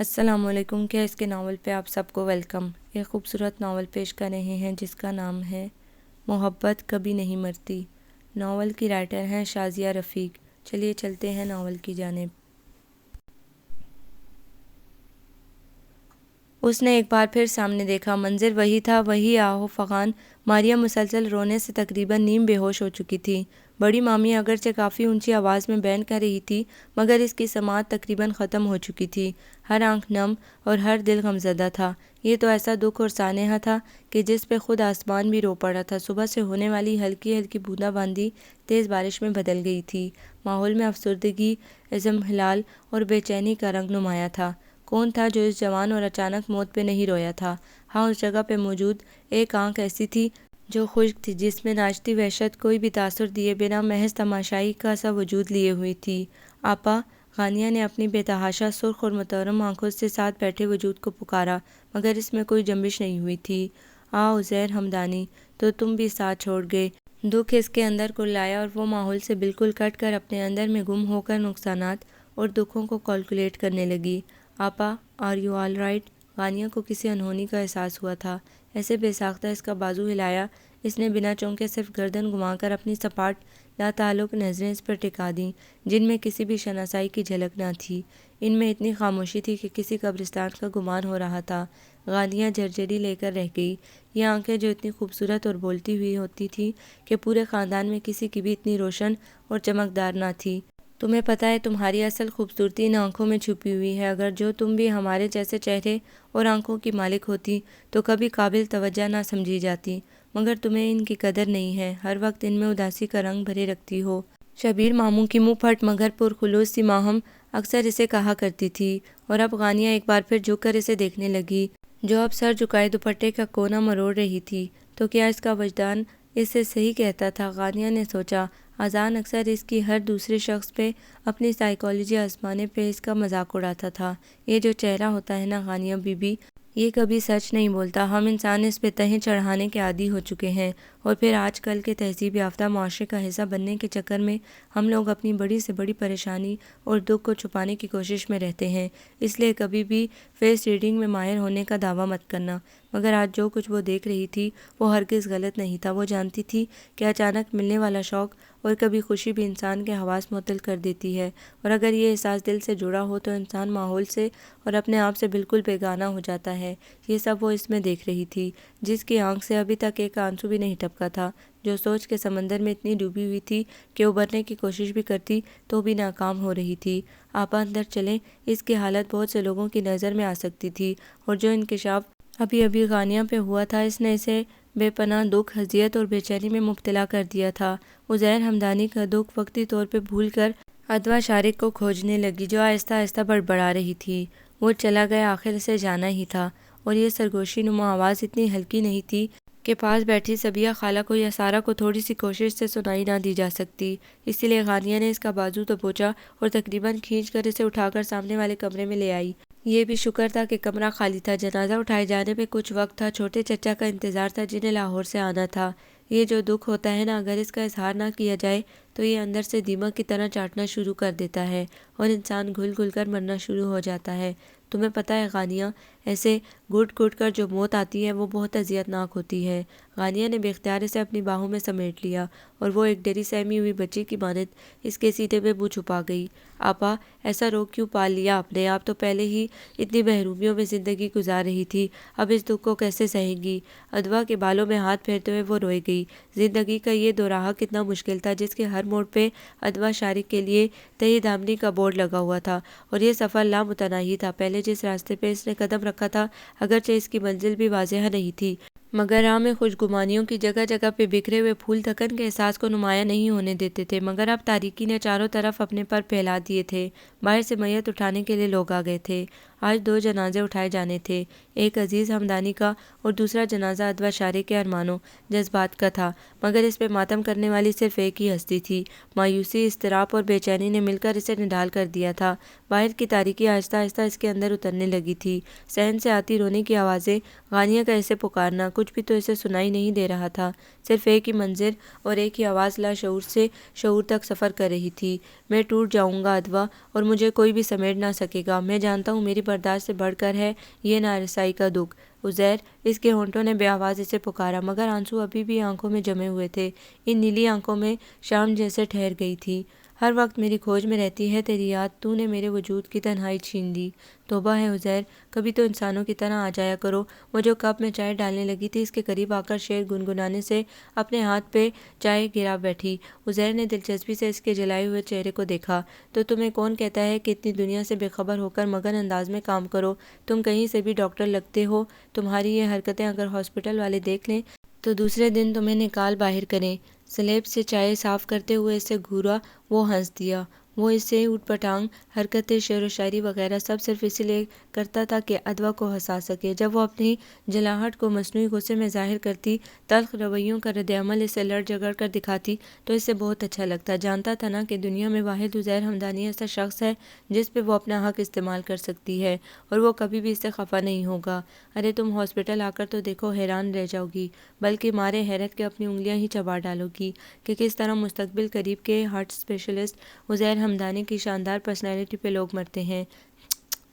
السلام علیکم۔ کیا اس کے ناول پہ آپ سب کو ویلکم۔ ایک خوبصورت ناول پیش کر رہے ہیں جس کا نام ہے محبت کبھی نہیں مرتی۔ ناول کی رائٹر ہیں شازیہ رفیق۔ چلیے چلتے ہیں ناول کی جانب۔ اس نے ایک بار پھر سامنے دیکھا، منظر وہی تھا، وہی آہو فغان۔ مریم مسلسل رونے سے تقریباً نیم بے ہوش ہو چکی تھی۔ بڑی مامی اگرچہ کافی اونچی آواز میں بیان کر رہی تھی مگر اس کی سماعت تقریباً ختم ہو چکی تھی۔ ہر آنکھ نم اور ہر دل غمزدہ تھا۔ یہ تو ایسا دکھ اور سانحہ تھا کہ جس پہ خود آسمان بھی رو پڑا تھا۔ صبح سے ہونے والی ہلکی ہلکی بوندا باندی تیز بارش میں بدل گئی تھی۔ ماحول میں افسردگی، اضمحلال اور بے چینی کا رنگ نمایاں تھا۔ کون تھا جو اس جوان اور اچانک موت پہ نہیں رویا تھا؟ ہاں، اس جگہ پہ موجود ایک آنکھ ایسی تھی جو خشک تھی، جس میں ناچتی وحشت کوئی بھی تاثر دیے بنا محض تماشائی کا سا وجود لیے ہوئی تھی۔ آپا، غانیہ نے اپنی بے تحاشا سرخ اور محترم آنکھوں سے ساتھ بیٹھے وجود کو پکارا مگر اس میں کوئی جنبش نہیں ہوئی تھی۔ عزیر ہمدانی، تو تم بھی ساتھ چھوڑ گئے۔ دکھ اس کے اندر کرلایا اور وہ ماحول سے بالکل کٹ کر اپنے اندر میں گم ہو کر نقصانات اور دکھوں کو کیلکولیٹ کرنے لگی۔ آپا، آر یو آل رائٹ؟ غانیہ کو کسی انہونی کا احساس ہوا تھا۔ ایسے بے ساختہ اس کا بازو ہلایا، اس نے بنا چونکے صرف گردن گھما کر اپنی سپاٹ لاتعلق نظریں اس پر ٹکا دیں جن میں کسی بھی شناسائی کی جھلک نہ تھی۔ ان میں اتنی خاموشی تھی کہ کسی قبرستان کا گمان ہو رہا تھا۔ غانیہ جھرجھری لے کر رہ گئی۔ یہ آنکھیں جو اتنی خوبصورت اور بولتی ہوئی ہوتی تھی کہ پورے خاندان میں کسی کی بھی اتنی روشن اور چمکدار نہ تھی۔ تمہیں پتہ ہے تمہاری اصل خوبصورتی ان آنکھوں میں چھپی ہوئی ہے۔ اگر جو تم بھی ہمارے جیسے چہرے اور آنکھوں کی مالک ہوتی تو کبھی قابل توجہ نہ سمجھی جاتی، مگر تمہیں ان کی قدر نہیں ہے۔ ہر وقت ان میں اداسی کا رنگ بھرے رکھتی ہو۔ شبیر ماموں کی منہ پھٹ مگر پرخلوص سی ماہم اکثر اسے کہا کرتی تھی۔ اور اب غانیہ ایک بار پھر جھک کر اسے دیکھنے لگی، جو اب سر جھکائے دوپٹے کا کونا مروڑ رہی تھی۔ تو کیا اس کا وجدان اس سے صحیح کہتا تھا؟ غانیہ نے سوچا۔ اذان اکثر اس کی ہر دوسرے شخص پہ اپنی سائیکالوجی آزمانے پہ اس کا مذاق اڑاتا تھا۔ یہ جو چہرہ ہوتا ہے نا غانیہ بی بی، یہ کبھی سچ نہیں بولتا۔ ہم انسان اس پہ تہیں چڑھانے کے عادی ہو چکے ہیں اور پھر آج کل کے تہذیب یافتہ معاشرے کا حصہ بننے کے چکر میں ہم لوگ اپنی بڑی سے بڑی پریشانی اور دکھ کو چھپانے کی کوشش میں رہتے ہیں۔ اس لیے کبھی بھی فیس ریڈنگ میں ماہر ہونے کا دعویٰ مت کرنا۔ مگر آج جو کچھ وہ دیکھ رہی تھی وہ ہرگز غلط نہیں تھا۔ وہ جانتی تھی کہ اچانک ملنے والا شوق اور کبھی خوشی بھی انسان کے حواس معطل کر دیتی ہے، اور اگر یہ احساس دل سے جڑا ہو تو انسان ماحول سے اور اپنے آپ سے بالکل بیگانہ ہو جاتا ہے۔ یہ سب وہ اس میں دیکھ رہی تھی، جس کی آنکھ سے ابھی تک ایک آنسو بھی نہیں ٹپکا تھا، جو سوچ کے سمندر میں اتنی ڈوبی ہوئی تھی کہ ابھرنے کی کوشش بھی کرتی تو بھی ناکام ہو رہی تھی۔ آپا اندر چلیں، اس کی حالت بہت سے لوگوں کی نظر میں آ سکتی تھی، اور جو انکشاف ابھی ابھی غانیہ پہ ہوا تھا اس نے اسے بے پناہ دکھ، اذیت اور بے چینی میں مبتلا کر دیا تھا۔ عزیر ہمدانی کا دکھ وقتی طور پہ بھول کر ادویٰ شارق کو کھوجنے لگی، جو آہستہ آہستہ بڑبڑا رہی تھی۔ وہ چلا گیا، آخر اسے جانا ہی تھا، اور یہ سرگوشی نما آواز اتنی ہلکی نہیں تھی کہ پاس بیٹھی صبیہ خالہ کو یا سارہ کو تھوڑی سی کوشش سے سنائی نہ دی جا سکتی۔ اسی لیے غانیہ نے اس کا بازو دبوچا اور تقریباً کھینچ کر اسے اٹھا کر سامنے والے کمرے میں لے آئی۔ یہ بھی شکر تھا کہ کمرہ خالی تھا۔ جنازہ اٹھائے جانے میں کچھ وقت تھا۔ چھوٹے چچا کا انتظار تھا جنہیں لاہور سے آنا تھا۔ یہ جو دکھ ہوتا ہے نا، اگر اس کا اظہار نہ کیا جائے تو یہ اندر سے دیمک کی طرح چاٹنا شروع کر دیتا ہے اور انسان گھل گھل کر مرنا شروع ہو جاتا ہے۔ تمہیں پتہ ہے غانیہ، ایسے گھٹ گھٹ کر جو موت آتی ہے وہ بہت اذیت ناک ہوتی ہے۔ غانیہ نے بے اختیار اسے اپنی باہوں میں سمیٹ لیا اور وہ ایک ڈری سہمی ہوئی بچی کی مانند اس کے سینے میں منہ چھپا گئی۔ آپا، ایسا روگ کیوں پال لیا آپ نے؟ آپ تو پہلے ہی اتنی محرومیوں میں زندگی گزار رہی تھی، اب اس دکھ کو کیسے سہیں گی؟ ادویٰ کے بالوں میں ہاتھ پھیرتے ہوئے وہ روئے گئی۔ زندگی کا یہ دوراہا کتنا مشکل تھا، جس کے ہر موڑ پہ ادویٰ شارق کے لیے تہی دامنی کا بورڈ لگا ہوا تھا، اور یہ سفر لامتناہی تھا۔ پہلے جس راستے پہ اس نے قدم رکھا تھا اگرچہ اس کی منزل بھی واضح نہیں تھی، مگر راہ میں خوشگمانیوں کی جگہ جگہ پہ بکھرے ہوئے پھول تھکن کے احساس کو نمایاں نہیں ہونے دیتے تھے، مگر اب تاریکی نے چاروں طرف اپنے پر پھیلا دیے تھے۔ باہر سے میت اٹھانے کے لیے لوگ آ گئے تھے۔ آج 2 جنازے اٹھائے جانے تھے، ایک عزیز ہمدانی کا اور دوسرا جنازہ ادویٰ شارق کے ارمانوں جذبات کا تھا، مگر اس پہ ماتم کرنے والی صرف ایک ہی ہستی تھی۔ مایوسی، اضطراب اور بے چینی نے مل کر اسے نڈھال کر دیا تھا۔ باہر کی تاریکی آہستہ آہستہ اس کے اندر اترنے لگی تھی۔ صحن سے آتی رونے کی آوازیں، غانیہ کا اسے پکارنا، کچھ بھی تو اسے سنائی نہیں دے رہا تھا۔ صرف ایک ہی منظر اور ایک ہی آواز لاشعور سے شعور تک سفر کر رہی تھی۔ میں ٹوٹ جاؤں گا ادوا، اور مجھے کوئی بھی سمیٹ نہ سکے گا۔ میں جانتا ہوں میری برداشت سے بڑھ کر ہے یہ نارسائی کا دکھ۔ عزیر، اس کے ہونٹوں نے بے آواز اسے پکارا، مگر آنسو ابھی بھی آنکھوں میں جمے ہوئے تھے۔ ان نیلی آنکھوں میں شام جیسے ٹھہر گئی تھی۔ ہر وقت میری کھوج میں رہتی ہے تیری یاد، تو نے میرے وجود کی تنہائی چھین لی۔ توبہ ہے عزیر، کبھی تو انسانوں کی طرح آ جایا کرو۔ وہ جو کپ میں چائے ڈالنے لگی تھی، اس کے قریب آ کر شعر گنگنانے سے اپنے ہاتھ پہ چائے گرا بیٹھی۔ عزیر نے دلچسپی سے اس کے جلائے ہوئے چہرے کو دیکھا۔ تو تمہیں کون کہتا ہے کہ اتنی دنیا سے بے خبر ہو کر مگن انداز میں کام کرو؟ تم کہیں سے بھی ڈاکٹر لگتے ہو۔ تمہاری یہ حرکتیں اگر ہاسپٹل والے دیکھ لیں تو دوسرے دن تمہیں نکال باہر کریں۔ سلیب سے چائے صاف کرتے ہوئے اس سے گھورا۔ وہ ہنس دیا۔ وہ اس سے اوٹ پٹانگ حرکتیں، شعر و شاعری وغیرہ سب صرف اسی لیے کرتا تھا کہ ادوا کو ہنسا سکے۔ جب وہ اپنی جلاہٹ کو مصنوعی غصے میں ظاہر کرتی، تلخ رویوں کا رد عمل اسے لڑ جگڑ کر دکھاتی، تو اسے بہت اچھا لگتا۔ جانتا تھا نا کہ دنیا میں واحد عزیر حمدانی ایسا شخص ہے جس پہ وہ اپنا حق استعمال کر سکتی ہے، اور وہ کبھی بھی اس سے خفا نہیں ہوگا۔ ارے تم ہاسپٹل آ کر تو دیکھو، حیران رہ جاؤ گی، بلکہ مارے حیرت کے اپنی انگلیاں ہی چبا ڈالو گی کہ کس طرح مستقبل قریب کے ہارٹ اسپیشلسٹ عزیر حمدانی کی شاندار پرسنالٹی پہ لوگ مرتے ہیں۔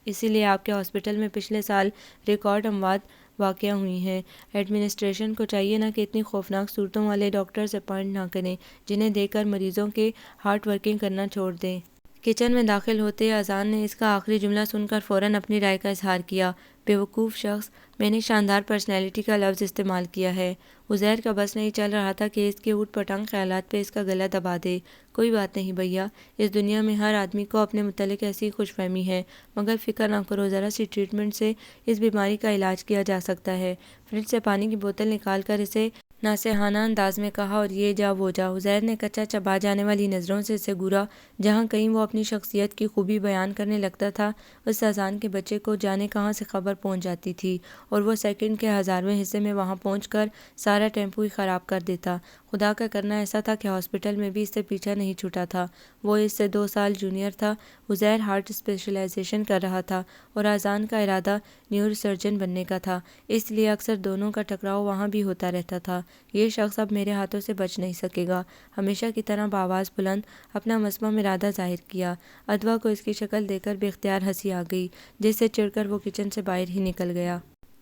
اسی لیے آپ کے ہاسپٹل میں پچھلے سال ریکارڈ اموات واقع ہوئی ہیں۔ ایڈمنسٹریشن کو چاہیے نا کہ اتنی خوفناک صورتوں والے ڈاکٹرز اپائنٹ نہ کریں، جنہیں دیکھ کر مریضوں کے ہارٹ ورکنگ کرنا چھوڑ دیں۔ کچن میں داخل ہوتے اذان نے اس کا آخری جملہ سن کر فوراً اپنی رائے کا اظہار کیا۔ بیوقوف شخص، میں نے شاندار پرسنالٹی کا لفظ استعمال کیا ہے۔ عزیر کا بس نہیں چل رہا تھا کہ اس کے اوٹ پٹانگ خیالات پہ اس کا گلا دبا دے۔ کوئی بات نہیں بھیا، اس دنیا میں ہر آدمی کو اپنے متعلق ایسی خوش فہمی ہے، مگر فکر نہ کرو، ذرا سی ٹریٹمنٹ سے اس بیماری کا علاج کیا جا سکتا ہے۔ فریج سے پانی کی بوتل نکال کر اسے ناصحانہ انداز میں کہا، اور یہ جا وہ جا۔ عزیر نے کچا چبا جانے والی نظروں سے اسے گھورا۔ جہاں کہیں وہ اپنی شخصیت کی خوبی بیان کرنے لگتا تھا، اس اذان کے بچے کو جانے کہاں سے خبر پہنچ جاتی تھی، اور وہ سیکنڈ کے ہزارویں حصے میں وہاں پہنچ کر سارا ٹیمپو ہی خراب کر دیتا۔ خدا کا کرنا ایسا تھا کہ ہاسپٹل میں بھی اس سے پیچھا نہیں چھوٹا تھا۔ وہ اس سے 2 سال جونیئر تھا۔ عزیر ہارٹ اسپیشلائزیشن کر رہا تھا، اور اذان کا ارادہ نیورو سرجن بننے کا تھا، اس لیے اکثر دونوں کا ٹکراؤ وہاں بھی ہوتا رہتا تھا۔ یہ شخص اب میرے ہاتھوں سے بچ نہیں سکے گا۔ ہمیشہ کی طرح بآواز بلند اپنا مصمم ارادہ ظاہر کیا۔ ادوا کو اس کی شکل دیکھ کر بے اختیار ہنسی آ گئی، جس سے چڑھ کر وہ کچن سے باہر ہی نکل گیا۔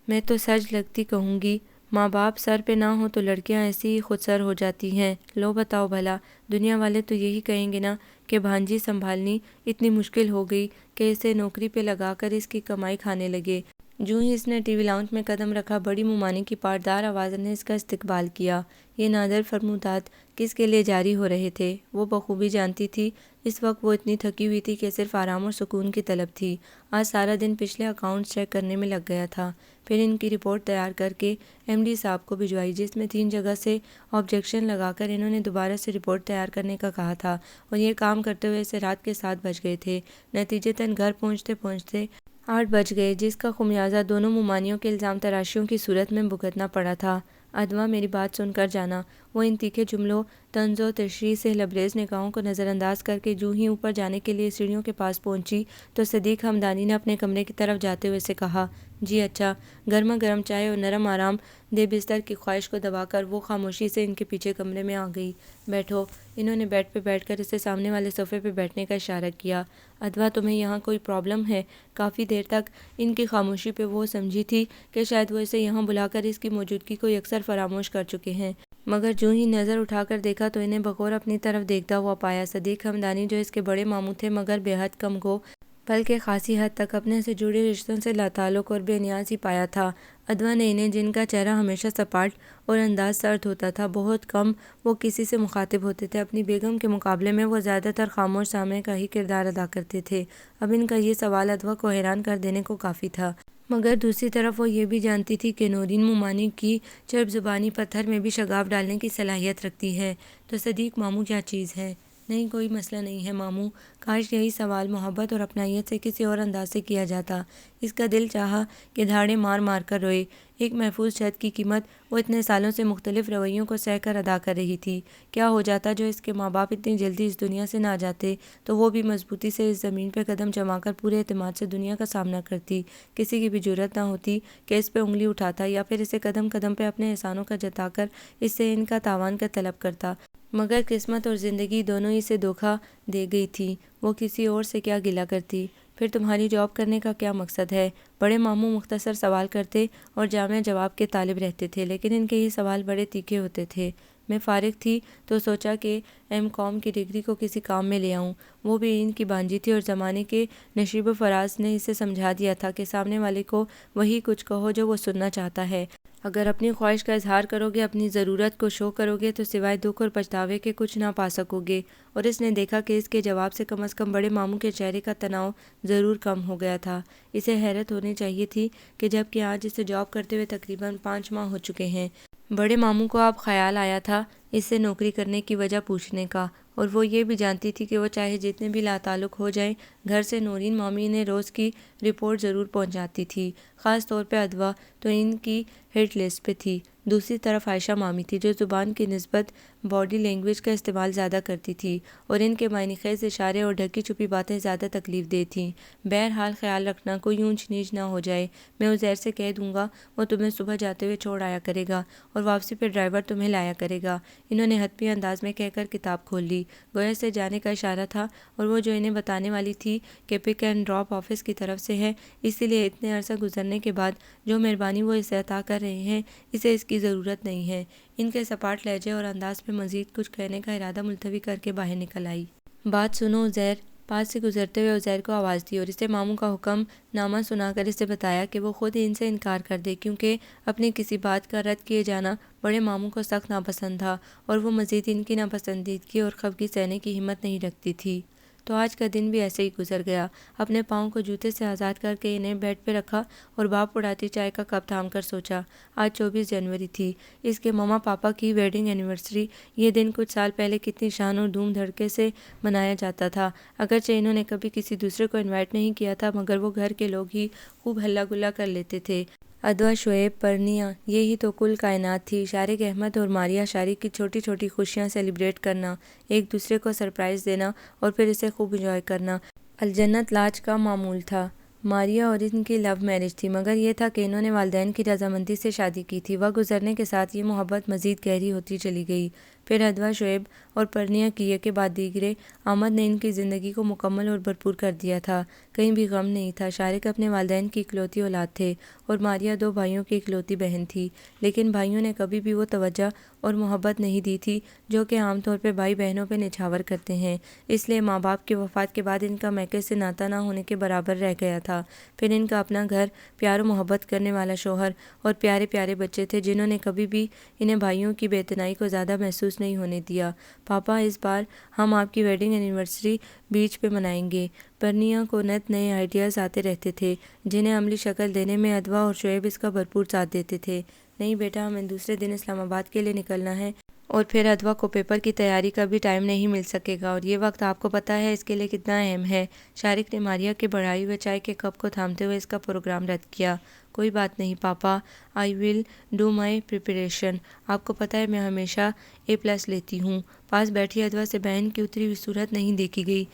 میں تو سج لگتی کہوں گی، ماں باپ سر پہ نہ ہوں تو لڑکیاں ایسی ہی خود سر ہو جاتی ہیں۔ لو بتاؤ بھلا، دنیا والے تو یہی کہیں گے نا کہ بھانجی سنبھالنی اتنی مشکل ہو گئی کہ اسے نوکری پہ لگا کر اس کی کمائی کھانے لگے۔ جو ہی اس نے ٹی وی لاؤنج میں قدم رکھا، بڑی ممانی کی پاردار آواز نے اس کا استقبال کیا۔ یہ نادر فرمودات کس کے لیے جاری ہو رہے تھے، وہ بخوبی جانتی تھی۔ اس وقت وہ اتنی تھکی ہوئی تھی کہ صرف آرام اور سکون کی طلب تھی۔ آج سارا دن پچھلے اکاؤنٹس چیک کرنے میں لگ گیا تھا، پھر ان کی رپورٹ تیار کر کے ایم ڈی صاحب کو بھجوائی، جس میں 3 جگہ سے آبجیکشن لگا کر انہوں نے دوبارہ سے رپورٹ تیار کرنے کا کہا تھا، اور یہ کام کرتے ہوئے اسے رات کے 7 بج گئے تھے۔ نتیجتاً گھر پہنچتے پہنچتے 8 بج گئے، جس کا خمیازہ دونوں ممانیوں کے الزام تراشیوں کی صورت میں بھگتنا پڑا تھا۔ ادوا، میری بات سن کر جانا۔ وہ ان تیکھے جملوں، طنز و تشریح سے لبریز نگاہوں کو نظر انداز کر کے جو ہی اوپر جانے کے لیے سیڑھیوں کے پاس پہنچی، تو صدیق حمدانی نے اپنے کمرے کی طرف جاتے ہوئے سے کہا، جی اچھا۔ گرما گرم چائے اور نرم آرام دہ بستر کی خواہش کو دبا کر وہ خاموشی سے ان کے پیچھے کمرے میں آ گئی۔ بیٹھو۔ انہوں نے بیڈ پہ بیٹھ کر اسے سامنے والے صوفے پہ بیٹھنے کا اشارہ کیا۔ ادوا، تمہیں یہاں کوئی پرابلم ہے؟ کافی دیر تک ان کی خاموشی پہ وہ سمجھی تھی کہ شاید وہ اسے یہاں بلا کر اس کی موجودگی کو یکسر فراموش کر چکے ہیں، مگر جو ہی نظر اٹھا کر دیکھا تو انہیں بغور اپنی طرف دیکھتا ہوا پایا۔ صدیق حمدانی، جو اس کے بڑے ماموں تھے مگر بے حد کم گو، بلکہ خاصی حد تک اپنے سے جڑے رشتوں سے لاتعلق اور بے نیاز ہی پایا تھا۔ ادوا نے انہیں، جن کا چہرہ ہمیشہ سپاٹ اور انداز سرد ہوتا تھا، بہت کم وہ کسی سے مخاطب ہوتے تھے۔ اپنی بیگم کے مقابلے میں وہ زیادہ تر خاموش سامع کا ہی کردار ادا کرتے تھے۔ اب ان کا یہ سوال ادوا کو حیران کر دینے کو کافی تھا، مگر دوسری طرف وہ یہ بھی جانتی تھی کہ نورین ممانی کی چرب زبانی پتھر میں بھی شگاف ڈالنے کی صلاحیت رکھتی ہے۔ تو صدیق ماموں کیا چیز ہے؟ نہیں، کوئی مسئلہ نہیں ہے ماموں۔ کاش یہی سوال محبت اور اپنائیت سے کسی اور انداز سے کیا جاتا۔ اس کا دل چاہا کہ دھاڑے مار مار کر روئے۔ ایک محفوظ چھت کی قیمت وہ اتنے سالوں سے مختلف رویوں کو سہ کر ادا کر رہی تھی۔ کیا ہو جاتا جو اس کے ماں باپ اتنی جلدی اس دنیا سے نہ جاتے، تو وہ بھی مضبوطی سے اس زمین پہ قدم جما کر پورے اعتماد سے دنیا کا سامنا کرتی۔ کسی کی بھی جرأت نہ ہوتی کہ اس پہ انگلی اٹھاتا، یا پھر اسے قدم قدم پہ اپنے احسانوں کا جتا کر اس سے ان کا تاوان کا طلب کرتا۔ مگر قسمت اور زندگی دونوں ہی سے دھوکہ دے گئی تھی۔ وہ کسی اور سے کیا گلہ کرتی؟ پھر تمہاری جاب کرنے کا کیا مقصد ہے؟ بڑے ماموں مختصر سوال کرتے اور جامع جواب کے طالب رہتے تھے، لیکن ان کے یہ سوال بڑے تیکھے ہوتے تھے۔ میں فارغ تھی تو سوچا کہ M.Com کی ڈگری کو کسی کام میں لے آؤں۔ وہ بھی ان کی بانجی تھی اور زمانے کے نشیب و فراز نے اسے سمجھا دیا تھا کہ سامنے والے کو وہی کچھ کہو جو وہ سننا چاہتا ہے۔ اگر اپنی خواہش کا اظہار کرو گے، اپنی ضرورت کو شو کرو گے تو سوائے دکھ اور پچھتاوے کے کچھ نہ پا سکو گے۔ اور اس نے دیکھا کہ اس کے جواب سے کم از کم بڑے ماموں کے چہرے کا تناؤ ضرور کم ہو گیا تھا۔ اسے حیرت ہونی چاہیے تھی کہ جب کہ آج اسے جاب کرتے ہوئے تقریباً 5 ماہ ہو چکے ہیں، بڑے ماموں کو اب خیال آیا تھا اس سے نوکری کرنے کی وجہ پوچھنے کا۔ اور وہ یہ بھی جانتی تھی کہ وہ چاہے جتنے بھی لاتعلق ہو جائیں، گھر سے نورین مامی نے روز کی رپورٹ ضرور پہنچاتی تھی۔ خاص طور پہ ادوا تو ان کی ہٹ لسٹ پہ تھی۔ دوسری طرف عائشہ مامی تھی جو زبان کی نسبت باڈی لینگویج کا استعمال زیادہ کرتی تھی اور ان کے معنی خیز اشارے اور ڈھکی چھپی باتیں زیادہ تکلیف دہ تھیں۔ بہرحال خیال رکھنا کوئی اونچ نیچ نہ ہو جائے، میں عزیر سے کہہ دوں گا، وہ تمہیں صبح جاتے ہوئے چھوڑ آیا کرے گا اور واپسی پہ ڈرائیور تمہیں لایا کرے گا۔ انہوں نے حتمی انداز میں کہہ کر کتاب کھول لی، گویا سے جانے کا اشارہ تھا، اور وہ جو انہیں بتانے والی تھی کہ پک اینڈ ڈراپ آفس کی طرف سے ہے، اسی لیے اتنے عرصہ گزرنے کے بعد جو مہربانی وہ اسے عطا کر رہے ہیں اسے اس کی ضرورت نہیں ہے۔ ان کے سپاٹ لہجے اور انداز پہ مزید کچھ کہنے کا ارادہ ملتوی کر کے باہر نکل آئی۔ بات سنو عزیر۔ پاس سے گزرتے ہوئے عزیر کو آواز دی اور اسے ماموں کا حکم نامہ سنا کر اسے بتایا کہ وہ خود ان سے انکار کر دے، کیونکہ اپنی کسی بات کا رد کیے جانا بڑے ماموں کو سخت ناپسند تھا اور وہ مزید ان کی ناپسندیدگی اور خفگی سہنے کی ہمت نہیں رکھتی تھی۔ تو آج کا دن بھی ایسے ہی گزر گیا۔ اپنے پاؤں کو جوتے سے آزاد کر کے انہیں بیڈ پہ رکھا اور بھاپ اڑاتی چائے کا کپ تھام کر سوچا۔ آج 24 جنوری تھی، اس کے ماما پاپا کی ویڈنگ اینیورسری۔ یہ دن کچھ سال پہلے کتنی شان اور دھوم دھڑکے سے منایا جاتا تھا۔ اگرچہ انہوں نے کبھی کسی دوسرے کو انوائٹ نہیں کیا تھا، مگر وہ گھر کے لوگ ہی خوب ہلا گلا کر لیتے تھے۔ ادوا، شعیب، پرنیا، یہی تو کل کائنات تھی۔ شارق احمد اور ماریہ شارق کی چھوٹی چھوٹی خوشیاں سیلیبریٹ کرنا، ایک دوسرے کو سرپرائز دینا اور پھر اسے خوب انجوائے کرنا، الجنت لاج کا معمول تھا۔ ماریہ اور ان کی لو میرج تھی، مگر یہ تھا کہ انہوں نے والدین کی رضامندی سے شادی کی تھی۔ وقت گزرنے کے ساتھ یہ محبت مزید گہری ہوتی چلی گئی۔ پھر ادوا، شعیب اور پرنیا کی ایک کے بعد دیگرے آمد نے ان کی زندگی کو مکمل اور بھرپور کر دیا تھا۔ کہیں بھی غم نہیں تھا۔ شارق اپنے والدین کی اکلوتی اولاد تھے اور ماریہ 2 بھائیوں کی اکلوتی بہن تھی، لیکن بھائیوں نے کبھی بھی وہ توجہ اور محبت نہیں دی تھی جو کہ عام طور پہ بھائی بہنوں پہ نچھاور کرتے ہیں۔ اس لیے ماں باپ کی وفات کے بعد ان کا میکے سے ناطہ نہ ہونے کے برابر رہ گیا تھا۔ پھر ان کا اپنا گھر، پیار و محبت کرنے والا شوہر اور پیارے پیارے بچے تھے جنہوں نے کبھی بھی انہیں بھائیوں کی بے اتنائی کو زیادہ محسوس نہیں ہونے دیا۔ پاپا، اس بار ہم آپ کی ویڈنگ اینیورسری بیچ پہ منائیں گے۔ پرنیا کو نت نئے آئیڈیاز آتے رہتے تھے جنہیں عملی شکل دینے میں ادوا اور شعیب اس کا بھرپور ساتھ دیتے تھے۔ نہیں بیٹا، ہمیں دوسرے دن اسلام آباد کے لیے نکلنا ہے اور پھر ادوا کو پیپر کی تیاری کا بھی ٹائم نہیں مل سکے گا، اور یہ وقت آپ کو پتہ ہے اس کے لیے کتنا اہم ہے۔ شارق نے ماریہ کے بڑھائے ہوئے چائے کے کپ کو تھامتے ہوئے اس کا پروگرام رد کیا۔ کوئی بات نہیں پاپا، آئی ول ڈو مائی پریپریشن۔ آپ کو پتہ ہے میں ہمیشہ A+ لیتی ہوں۔ پاس بیٹھی ادوا سے بہن کی اتری ہوئی صورت نہیں دیکھی گئی،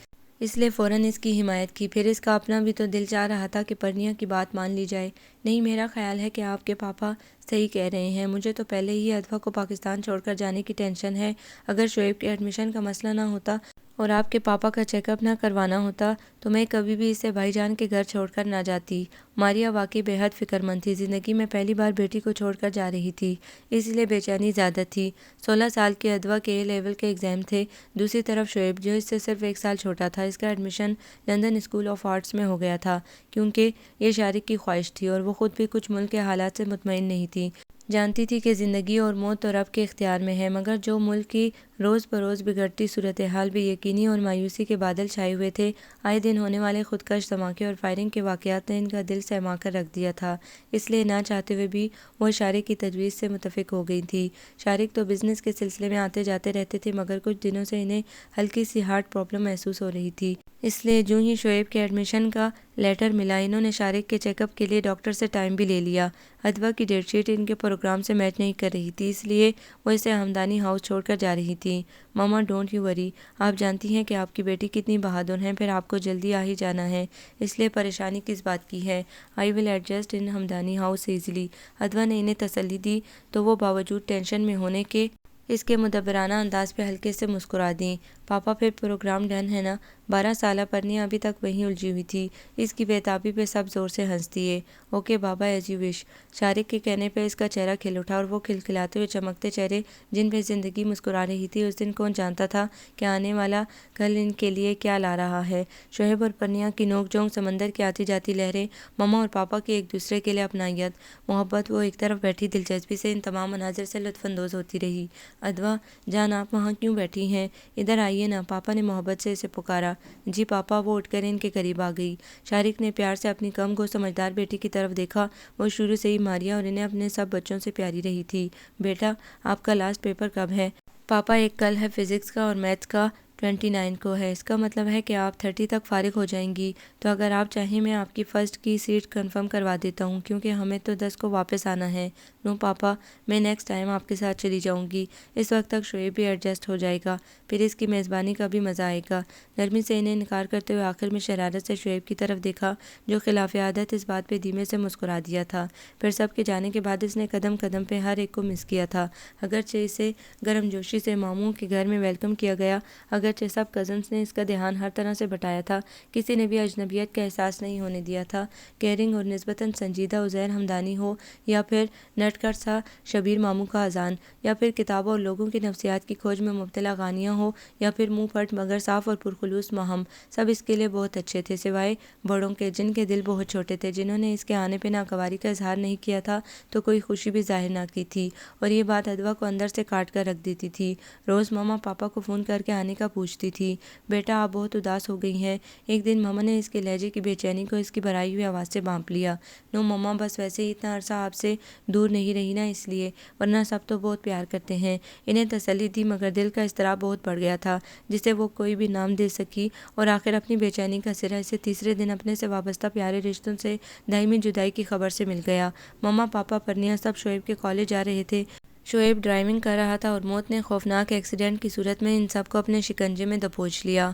اس لیے فوراً اس کی حمایت کی۔ پھر اس کا اپنا بھی تو دل چاہ رہا تھا کہ پرنیا کی بات مان لی جائے۔ نہیں، میرا خیال ہے کہ آپ کے پاپا صحیح کہہ رہے ہیں۔ مجھے تو پہلے ہی ادوا کو پاکستان چھوڑ کر جانے کی ٹینشن ہے۔ اگر شعیب کے ایڈمیشن کا مسئلہ نہ ہوتا اور آپ کے پاپا کا چیک اپ نہ کروانا ہوتا تو میں کبھی بھی اسے بھائی جان کے گھر چھوڑ کر نہ جاتی۔ ماریہ واقعی بے حد فکر مند تھی، زندگی میں پہلی بار بیٹی کو چھوڑ کر جا رہی تھی، اس لیے بے چینی زیادہ تھی۔ 16 سال کی ادوا کے A لیول کے ایگزام تھے۔ دوسری طرف شعیب جو اس سے صرف 1 سال چھوٹا تھا، اس کا admission London school of arts میں ہو گیا تھا، کیونکہ یہ شارق کی خواہش تھی اور وہ خود بھی کچھ ملک کے حالات سے مطمئن نہیں تھی۔ جانتی تھی کہ زندگی اور موت تو رب کے اختیار میں ہے، مگر جو ملک کی روز بروز بگڑتی صورتحال بھی یقینی اور مایوسی کے بادل چھائے ہوئے تھے۔ آئے دن ہونے والے خودکش دھماکے اور فائرنگ کے واقعات نے ان کا دل سہما کر رکھ دیا تھا، اس لیے نہ چاہتے ہوئے بھی وہ شارق کی تجویز سے متفق ہو گئی تھی۔ شارق تو بزنس کے سلسلے میں آتے جاتے رہتے تھے، مگر کچھ دنوں سے انہیں ہلکی سی ہارٹ پرابلم محسوس ہو رہی تھی، اس لیے جو ہی شعیب کے ایڈمیشن کا لیٹر ملا انہوں نے شارق کے چیک اپ کے لیے ڈاکٹر سے ٹائم بھی لے لیا۔ ادوا کی ڈیٹ شیٹ ان کے پروگرام سے میچ نہیں کر رہی تھی، اس لیے وہ اسے ہمدانی ہاؤس چھوڑ کر جا رہی تھی۔ ماما ڈونٹ یو وری، آپ جانتی ہیں کہ آپ کی بیٹی کتنی بہادر ہیں، پھر آپ کو جلدی آ ہی جانا ہے، اس لیے پریشانی کس بات کی ہے۔ I will adjust in Hamdani house easily. ادوا نے انہیں تسلی دی تو وہ باوجود ٹینشن میں ہونے کے اس کے مدبرانہ انداز پہ ہلکے سے مسکرا دیں۔ پاپا پھر پروگرام ڈن ہے نا؟ 12 سالہ پرنیا ابھی تک وہیں الجھی ہوئی تھی۔ اس کی بےتابی پہ سب زور سے ہنس دیے۔ اوکے بابا ایز یو وش۔ شارق کے کہنے پہ اس کا چہرہ کھل اٹھا اور وہ کھلکھلاتے ہوئے چمکتے چہرے جن پہ زندگی مسکرا رہی تھی، اس دن کون جانتا تھا کہ آنے والا کل ان کے لیے کیا لا رہا ہے۔ شعیب اور پرنیا کی نوک جھونک، سمندر کی آتی جاتی لہریں، ماما اور پاپا کی ایک دوسرے کے لیے اپنائیت، محبت، وہ ایک طرف بیٹھی دلچسپی سے ان تمام مناظر سے لطف اندوز ہوتی رہی۔ ادوا جان آپ وہاں کیوں بیٹھی ہیں؟ ادھر آئیے نا، پاپا نے محبت سے اسے پکارا۔ جی پاپا۔ وہ اٹھ کر ان کے قریب آ گئی۔ شارق نے پیار سے اپنی کم گو سمجھدار بیٹی کی طرف دیکھا۔ وہ شروع سے ہی ماریا اور انہیں اپنے سب بچوں سے پیاری رہی تھی۔ بیٹا آپ کا لاسٹ پیپر کب ہے؟ پاپا ایک کل ہے فزکس کا اور میتھس کا 29 کو ہے۔ اس کا مطلب ہے کہ آپ 30 تک فارغ ہو جائیں گی۔ تو اگر آپ چاہیں میں آپ کی فرسٹ کی سیٹ کنفرم کروا دیتا ہوں، کیونکہ ہمیں تو 10 کو واپس آنا ہے۔ نو پاپا، میں نیکسٹ ٹائم آپ کے ساتھ چلی جاؤں گی۔ اس وقت تک شعیب بھی ایڈجسٹ ہو جائے گا، پھر اس کی میزبانی کا بھی مزہ آئے گا۔ نرمی سے انہیں انکار کرتے ہوئے آخر میں شرارت سے شعیب کی طرف دیکھا، جو خلاف عادت اس بات پہ دھیمے سے مسکرا دیا تھا۔ پھر سب کے جانے کے بعد اس نے قدم قدم پہ ہر ایک کو مس کیا تھا۔ اگرچہ اسے گرم جوشی سے ماموں کے گھر میں ویلکم کیا گیا، اگرچہ سب کزنس نے اس کا دھیان ہر طرح سے بٹایا تھا، کسی نے بھی اجنبیت کا احساس نہیں ہونے دیا تھا۔ کیئرنگ اور نسبتاً سنجیدہ عزیر ہمدانی ہو، یا پھر نٹکھٹ سا شبیر ماموں کا اذان، یا پھر کتابوں اور لوگوں کی نفسیات کی کھوج میں مبتلا غانیہ ہو، یا پھر منہ پھٹ مگر صاف اور پرخلوص ماہم، سب اس کے لیے بہت اچھے تھے، سوائے بڑوں کے جن کے دل بہت چھوٹے تھے، جنہوں نے اس کے آنے پہ ناگواری کا اظہار نہیں کیا تھا تو کوئی خوشی بھی ظاہر نہ کی تھی، اور یہ بات ادوا کو اندر سے کاٹ کر رکھ دیتی تھی۔ روز ماما پاپا کو فون کر کے آنے کا پوچھتی تھی۔ بیٹا آپ بہت اداس ہو گئی ہیں۔ ایک دن ماما نے اس کے لہجے کی بے چینی کو اس کی بھرائی ہوئی آواز سے بھانپ لیا۔ نو ماما، بس ویسے ہی اتنا عرصہ آپ سے دور نہیں رہی نا، اس لیے، ورنہ سب تو بہت پیار کرتے ہیں۔ انہیں تسلی دی، مگر دل کا اضطراب بہت بڑھ گیا تھا، جسے وہ کوئی بھی نام دے سکی، اور آخر اپنی بے چینی کا صرہ اسے تیسرے دن اپنے سے وابستہ پیارے رشتوں سے دائمی جدائی کی خبر سے مل گیا۔ ماما پاپا پرنیا سب شعیب کے کالج جا رہے تھے۔ شعیب ڈرائیونگ کر رہا تھا اور موت نے خوفناک ایکسیڈنٹ کی صورت میں ان سب کو اپنے شکنجے میں دبوچ لیا۔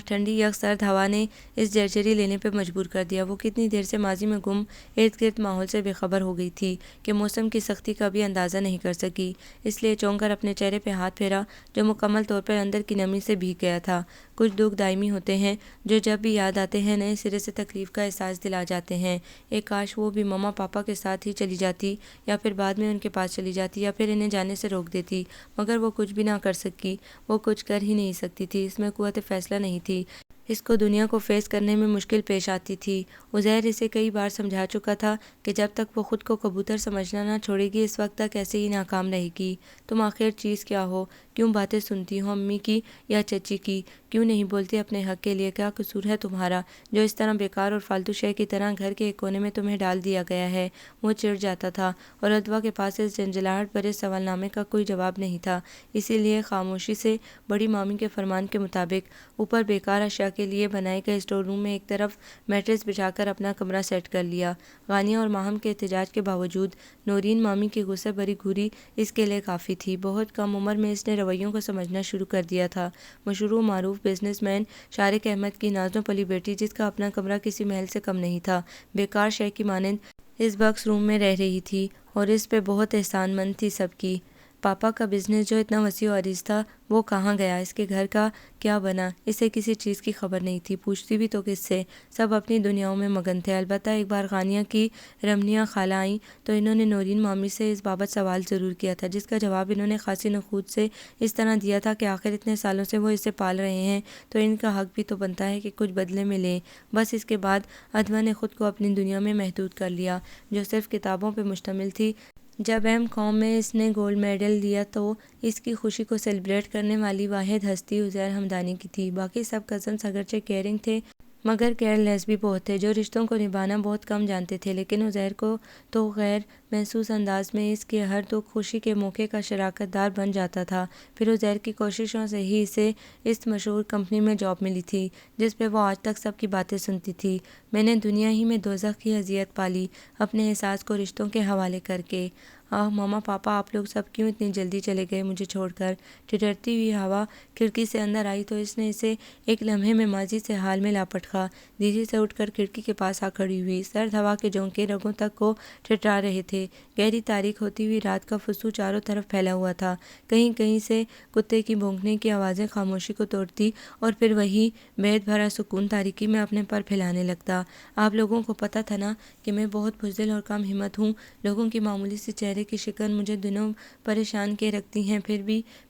ٹھنڈی یک سرد ہوا نے اس جرجری لینے پہ مجبور کر دیا۔ وہ کتنی دیر سے ماضی میں گم ارد گرد ماحول سے بے خبر ہو گئی تھی کہ موسم کی سختی کا بھی اندازہ نہیں کر سکی، اس لیے چونک کر اپنے چہرے پہ ہاتھ پھیرا جو مکمل طور پر اندر کی نمی سے بھیگ گیا تھا۔ کچھ دکھ دائمی ہوتے ہیں جو جب بھی یاد آتے ہیں نئے سرے سے تکلیف کا احساس دلا جاتے ہیں۔ ایک کاش وہ بھی ماما پاپا کے ساتھ ہی چلی جاتی، یا پھر بعد میں ان کے پاس چلی جاتی، یا پھر انہیں جانے سے روک دیتی، مگر وہ کچھ بھی نہ کر سکی، وہ کچھ کر ہی نہیں سکتی تھی، اس میں قوت فیصلہ نہیں تھی۔ اس کو دنیا کو فیس کرنے میں مشکل پیش آتی تھی۔ عزیر اسے کئی بار سمجھا چکا تھا کہ جب تک وہ خود کو کبوتر سمجھنا نہ چھوڑے گی، اس وقت تک ایسے ہی ناکام رہے گی۔ تم آخر چیز کیا ہو؟ کیوں باتیں سنتی ہو امی کی یا چچی کی؟ کیوں نہیں بولتی اپنے حق کے لیے؟ کیا قصور ہے تمہارا جو اس طرح بیکار اور فالتو شے کی طرح گھر کے ایک کونے میں تمہیں ڈال دیا گیا ہے؟ وہ چڑ جاتا تھا، اور ادوا کے پاس اس جنجلاہٹ بھرے سوال نامے کا کوئی جواب نہیں تھا، اسی لیے خاموشی سے بڑی مامی کے فرمان کے مطابق اوپر بیکار اشیاء کے لیے بنائے گئے اسٹور روم میں ایک طرف میٹرس بچھا کر اپنا کمرہ سیٹ کر لیا۔ غانیہ اور ماہم کے احتجاج کے باوجود نورین مامی کی غصے بھری گھوری اس کے لیے کافی تھی۔ بہت کم عمر میں اس نے رویوں کو سمجھنا شروع کر دیا تھا۔ مشہور و معروف بزنس مین شارق احمد کی نازوں پلی بیٹی، جس کا اپنا کمرہ کسی محل سے کم نہیں تھا، بیکار شے کی مانند اس باکس روم میں رہ رہی تھی، اور اس پہ بہت احسان مند تھی سب کی۔ پاپا کا بزنس جو اتنا وسیع و عریض تھا وہ کہاں گیا؟ اس کے گھر کا کیا بنا؟ اسے کسی چیز کی خبر نہیں تھی، پوچھتی بھی تو کس سے؟ سب اپنی دنیاؤں میں مگن تھے۔ البتہ ایک بار غانیہ کی رمنیہ خالہ آئیں تو انہوں نے نورین مامی سے اس بابت سوال ضرور کیا تھا، جس کا جواب انہوں نے خاصی نخوت سے اس طرح دیا تھا کہ آخر اتنے سالوں سے وہ اسے پال رہے ہیں تو ان کا حق بھی تو بنتا ہے کہ کچھ بدلے میں لیں۔ بس اس کے بعد ادوا نے خود کو اپنی دنیا میں محدود کر لیا، جو صرف کتابوں پہ مشتمل تھی۔ جب ایم کام میں اس نے گولڈ میڈل لیا تو اس کی خوشی کو سیلیبریٹ کرنے والی واحد ہستی عزیر ہمدانی کی تھی۔ باقی سب کزنس اگرچہ کیئرنگ تھے مگر کیئر لیس بھی بہت تھے، جو رشتوں کو نبھانا بہت کم جانتے تھے، لیکن عزیر کو تو غیر محسوس انداز میں اس کے ہر دکھ خوشی کے موقع کا شراکت دار بن جاتا تھا۔ پھر عزیر کی کوششوں سے ہی اسے اس مشہور کمپنی میں جاب ملی تھی جس پہ وہ آج تک سب کی باتیں سنتی تھی۔ میں نے دنیا ہی میں دوزخ کی اذیت پالی، اپنے احساس کو رشتوں کے حوالے کر کے۔ آہ ماما پاپا، آپ لوگ سب کیوں اتنی جلدی چلے گئے مجھے چھوڑ کر؟ ٹھٹرتی ہوئی ہوا کھڑکی سے اندر آئی تو اس نے اسے ایک لمحے میں ماضی سے حال میں لاپٹخا۔ تیزی سے اٹھ کر کھڑکی کے پاس آ کھڑی ہوئی۔ سرد ہوا کے جھونکے رگوں تک کو ٹھٹرا رہے تھے۔ گہری تاریک ہوتی ہوئی رات کا فسوں چاروں طرف پھیلا ہوا تھا۔ کہیں کہیں سے کتے کی بھونکنے کی آوازیں خاموشی کو توڑتی اور پھر وہی بھید بھرا سکون تاریکی میں اپنے پر پھیلانے لگتا۔ آپ لوگوں کو پتہ تھا نا کہ میں بہت بزدل اور کم ہمت ہوں۔ لوگوں کی معمولی سی چہرے کی شکن مجھے دنوں پریشان کیے رکھتی ہیں،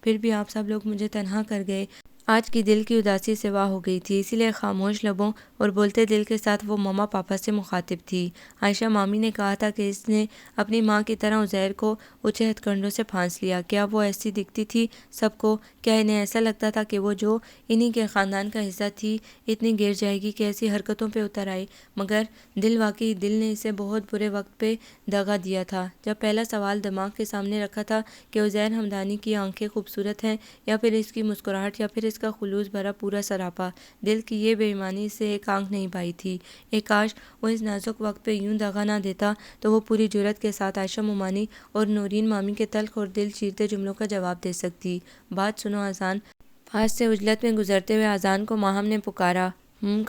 پھر بھی آپ سب لوگ مجھے تنہا کر گئے۔ آج کی دل کی اداسی سوا ہو گئی تھی، اسی لیے خاموش لبوں اور بولتے دل کے ساتھ وہ ماما پاپا سے مخاطب تھی۔ عائشہ مامی نے کہا تھا کہ اس نے اپنی ماں کی طرح عزیر کو اونچے ہتھ کنڈوں سے پھانس لیا۔ کیا وہ ایسی دکھتی تھی سب کو؟ کیا انہیں ایسا لگتا تھا کہ وہ جو انہی کے خاندان کا حصہ تھی اتنی گر جائے گی کہ ایسی حرکتوں پہ اتر آئے؟ مگر واقعی دل نے اسے بہت برے وقت پہ دغا دیا تھا، جب پہلا سوال دماغ کے سامنے رکھا تھا کہ عزیر ہمدانی کی آنکھیں خوبصورت ہیں یا پھر اس کی مسکراہٹ یا پھر اس کا خلوص بھرا پورا سراپا۔ دل کی یہ بے ایمانی اس سے ایک آنکھ نہیں پائی تھی۔ ایک کاش وہ اس نازک وقت پہ یوں دغا نہ دیتا تو وہ پوری جرأت کے ساتھ عائشہ ممانی اور نورین مامی کے تلخ اور دل چیرتے جملوں کا جواب دے سکتی۔ بات سنو اذان۔ پاس سے عجلت میں گزرتے ہوئے اذان کو ماہم نے پکارا۔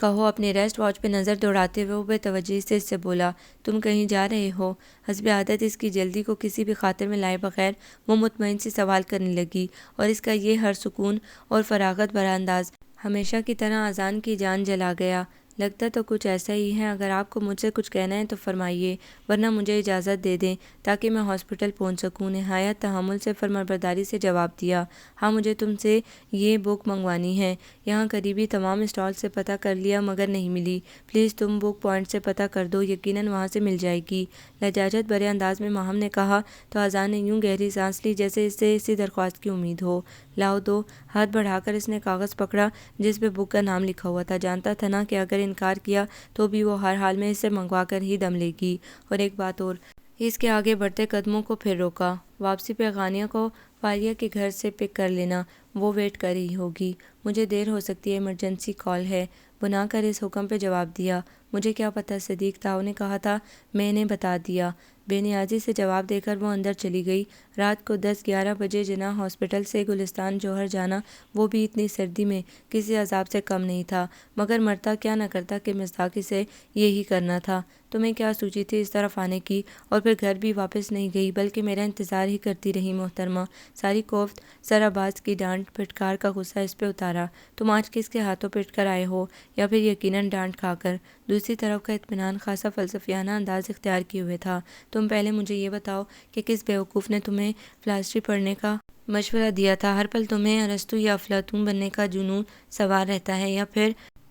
کہو۔ اپنے ریسٹ واچ پہ نظر دوڑاتے ہوئے وہ بے توجہی سے اس سے بولا، تم کہیں جا رہے ہو؟ حسب عادت اس کی جلدی کو کسی بھی خاطر میں لائے بغیر وہ مطمئن سی سوال کرنے لگی، اور اس کا یہ ہر سکون اور فراغت بھرا انداز ہمیشہ کی طرح اذان کی جان جلا گیا۔ لگتا تو کچھ ایسا ہی ہے، اگر آپ کو مجھ سے کچھ کہنا ہے تو فرمائیے، ورنہ مجھے اجازت دے دیں تاکہ میں ہاسپٹل پہنچ سکوں۔ نہایت تحمل سے فرمانبرداری سے جواب دیا، ہاں مجھے تم سے یہ بک منگوانی ہے۔ یہاں قریبی تمام اسٹال سے پتہ کر لیا مگر نہیں ملی۔ پلیز تم بک پوائنٹ سے پتہ کر دو، یقیناً وہاں سے مل جائے گی۔ لجاجت بھرے انداز میں ماہم نے کہا تو اذان نے یوں گہری سانس لی جیسے اس سے اسی درخواست کی امید ہو۔ لاؤ دو۔ ہاتھ بڑھا کر اس نے کاغذ پکڑا جس پہ بک کا نام لکھا ہوا تھا۔ جانتا تھا نا کہ اگر انکار کیا تو بھی وہ ہر حال میں اسے منگوا کر ہی دم لے گی۔ اور ایک بات اور، اس کے آگے بڑھتے قدموں کو پھر روکا، واپسی پہ غانیہ کو فاریہ کے گھر سے پک کر لینا، وہ ویٹ کر رہی ہوگی، مجھے دیر ہو سکتی ہے، ایمرجنسی کال ہے۔ بنا کر اس حکم پہ جواب دیا، مجھے کیا پتہ صدیق تاؤ نے کہا تھا، میں نے بتا دیا۔ بے نیازی سے جواب دے کر وہ اندر چلی گئی۔ رات کو 10-11 بجے جناح ہاسپٹل سے گلستان جوہر جانا، وہ بھی اتنی سردی میں، کسی عذاب سے کم نہیں تھا، مگر مرتا کیا نہ کرتا کہ مصداق اسے یہی کرنا تھا۔ تمہیں کیا سوچی تھی اس طرف آنے کی؟ اور پھر گھر بھی واپس نہیں گئی بلکہ میرا انتظار ہی کرتی رہی محترمہ؟ ساری کوفت سرآباز کی ڈانٹ پھٹکار کا غصہ اس پہ اتارا۔ تم آج کس کے ہاتھوں پٹ کر آئے ہو، یا پھر یقیناً ڈانٹ کھا کر؟ دوسری طرف کا اطمینان خاصا فلسفیانہ انداز اختیار کیے ہوئے تھا۔ تم پہلے مجھے یہ بتاؤ کہ کس بیوقوف نے تمہیں فلاسفی پڑھنے کا مشورہ دیا تھا؟ ہر پل تمہیں ارسطو یا افلاطون بننے کا جنون سوار رہتا ہے، یا پھر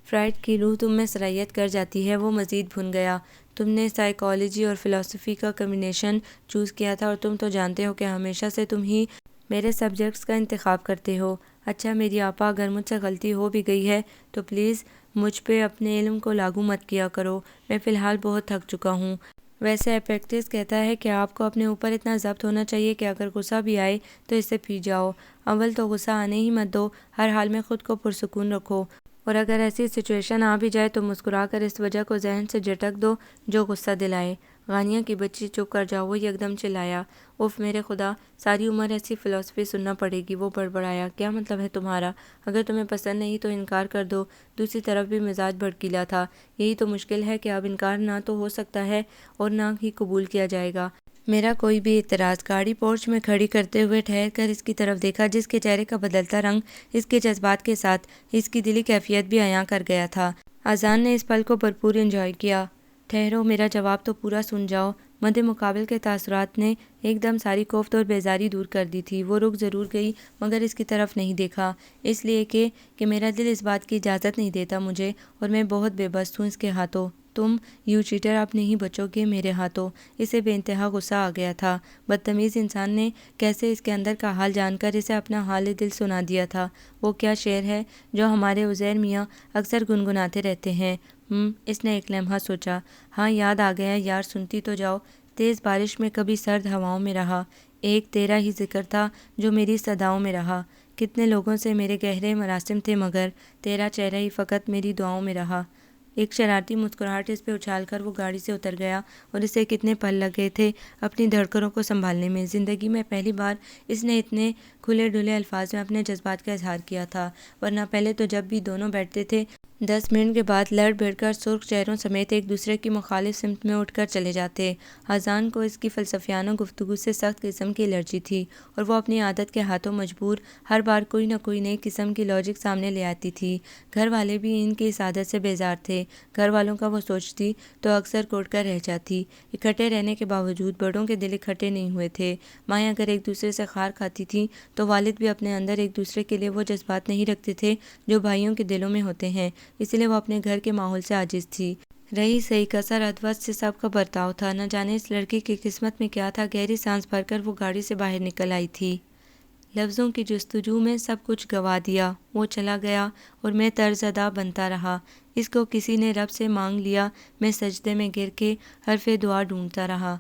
فرائڈ کی روح تم میں سرایت کر جاتی ہے؟ وہ مزید بھن گیا۔ تم نے سائیکالوجی اور فلسفی کا کمبینیشن چوز کیا تھا، اور تم تو جانتے ہو کہ ہمیشہ سے تم ہی میرے سبجیکٹس کا انتخاب کرتے ہو۔ اچھا میری آپا، اگر مجھ سے غلطی ہو بھی گئی ہے تو پلیز مجھ پہ اپنے علم کو لاگو مت کیا کرو، میں فی الحال بہت تھک چکا ہوں۔ ویسے ایپیکٹس کہتا ہے کہ آپ کو اپنے اوپر اتنا ضبط ہونا چاہیے کہ اگر غصہ بھی آئے تو اس سے پی جاؤ۔ اول تو غصہ آنے ہی مت دو، ہر حال میں خود کو پرسکون رکھو، اور اگر ایسی سچویشن آ بھی جائے تو مسکرا کر اس وجہ کو ذہن سے جھٹک دو جو غصہ دلائے۔ غانیہ کی بچی چپ کر جاؤ، وہ یکدم چلایا۔ اف میرے خدا، ساری عمر ایسی فلسفی سننا پڑے گی۔ وہ بڑبڑایا، کیا مطلب ہے تمہارا؟ اگر تمہیں پسند نہیں تو انکار کر دو۔ دوسری طرف بھی مزاج بھڑکیلا تھا۔ یہی تو مشکل ہے کہ اب انکار نہ تو ہو سکتا ہے اور نہ ہی قبول کیا جائے گا میرا کوئی بھی اعتراض۔ گاڑی پورچ میں کھڑی کرتے ہوئے ٹھہر کر اس کی طرف دیکھا جس کے چہرے کا بدلتا رنگ اس کے جذبات کے ساتھ اس کی دلی کیفیت بھی عیاں کر گیا تھا۔ اذان نے اس پل کو بھرپور انجوائے کیا۔ ٹھہرو، میرا جواب تو پورا سن جاؤ۔ مد مقابل کے تاثرات نے ایک دم ساری کوفت اور بیزاری دور کر دی تھی۔ وہ رک ضرور گئی مگر اس کی طرف نہیں دیکھا، اس لیے کہ میرا دل اس بات کی اجازت نہیں دیتا مجھے، اور میں بہت بے بس ہوں اس کے ہاتھوں۔ تم یو چیٹر، اب نہیں بچو گے میرے ہاتھوں۔ اسے بے انتہا غصہ آ گیا تھا۔ بدتمیز انسان نے کیسے اس کے اندر کا حال جان کر اسے اپنا حال دل سنا دیا تھا۔ وہ کیا شعر ہے جو ہمارے عزیر میاں اکثر گنگناتے رہتے ہیں؟ اس نے ایک لمحہ سوچا۔ ہاں یاد آ گیا یار، سنتی تو جاؤ۔ تیز بارش میں کبھی سرد ہواؤں میں رہا، ایک تیرا ہی ذکر تھا جو میری صداؤں میں رہا۔ کتنے لوگوں سے میرے گہرے مراسم تھے مگر تیرا چہرہ ہی فقط میری دعاؤں میں رہا۔ ایک شرارتی مسکراہٹ اس پہ اچھال کر وہ گاڑی سے اتر گیا اور اسے کتنے پل لگے تھے اپنی دھڑکنوں کو سنبھالنے میں۔ زندگی میں پہلی بار اس نے اتنے کھلے ڈلے الفاظ میں اپنے جذبات کا اظہار کیا تھا، ورنہ پہلے تو جب بھی دونوں بیٹھتے تھے 10 منٹ کے بعد لڑ بھڑ کر سرخ چہروں سمیت ایک دوسرے کی مخالف سمت میں اٹھ کر چلے جاتے۔ اذان کو اس کی فلسفیانہ گفتگو سے سخت قسم کی الرجی تھی اور وہ اپنی عادت کے ہاتھوں مجبور ہر بار کوئی نہ کوئی نئی قسم کی لاجک سامنے لے آتی تھی۔ گھر والے بھی ان کی اس عادت سے بیزار تھے۔ گھر والوں کا وہ سوچتی تو اکثر کوٹ کر رہ جاتی۔ اکٹھے رہنے کے باوجود بڑوں کے دل اکٹھے نہیں ہوئے تھے۔ مائیں اگر ایک دوسرے سے خار کھاتی تھیں تو والد بھی اپنے اندر ایک دوسرے کے لیے وہ جذبات نہیں رکھتے تھے جو بھائیوں کے دلوں میں ہوتے ہیں، اس لیے وہ اپنے گھر کے ماحول سے عاجز تھی۔ رہی صحیح کثر ادوس سے سب کا برتاؤ تھا۔ نہ جانے اس لڑکی کی قسمت میں کیا تھا۔ گہری سانس بھر کر وہ گاڑی سے باہر نکل آئی تھی۔ لفظوں کی جستجو میں سب کچھ گوا دیا۔ وہ چلا گیا اور میں طرزدہ بنتا رہا۔ اس کو کسی نے رب سے مانگ لیا۔ میں سجدے میں گر کے حرف دعا ڈھونڈتا رہا۔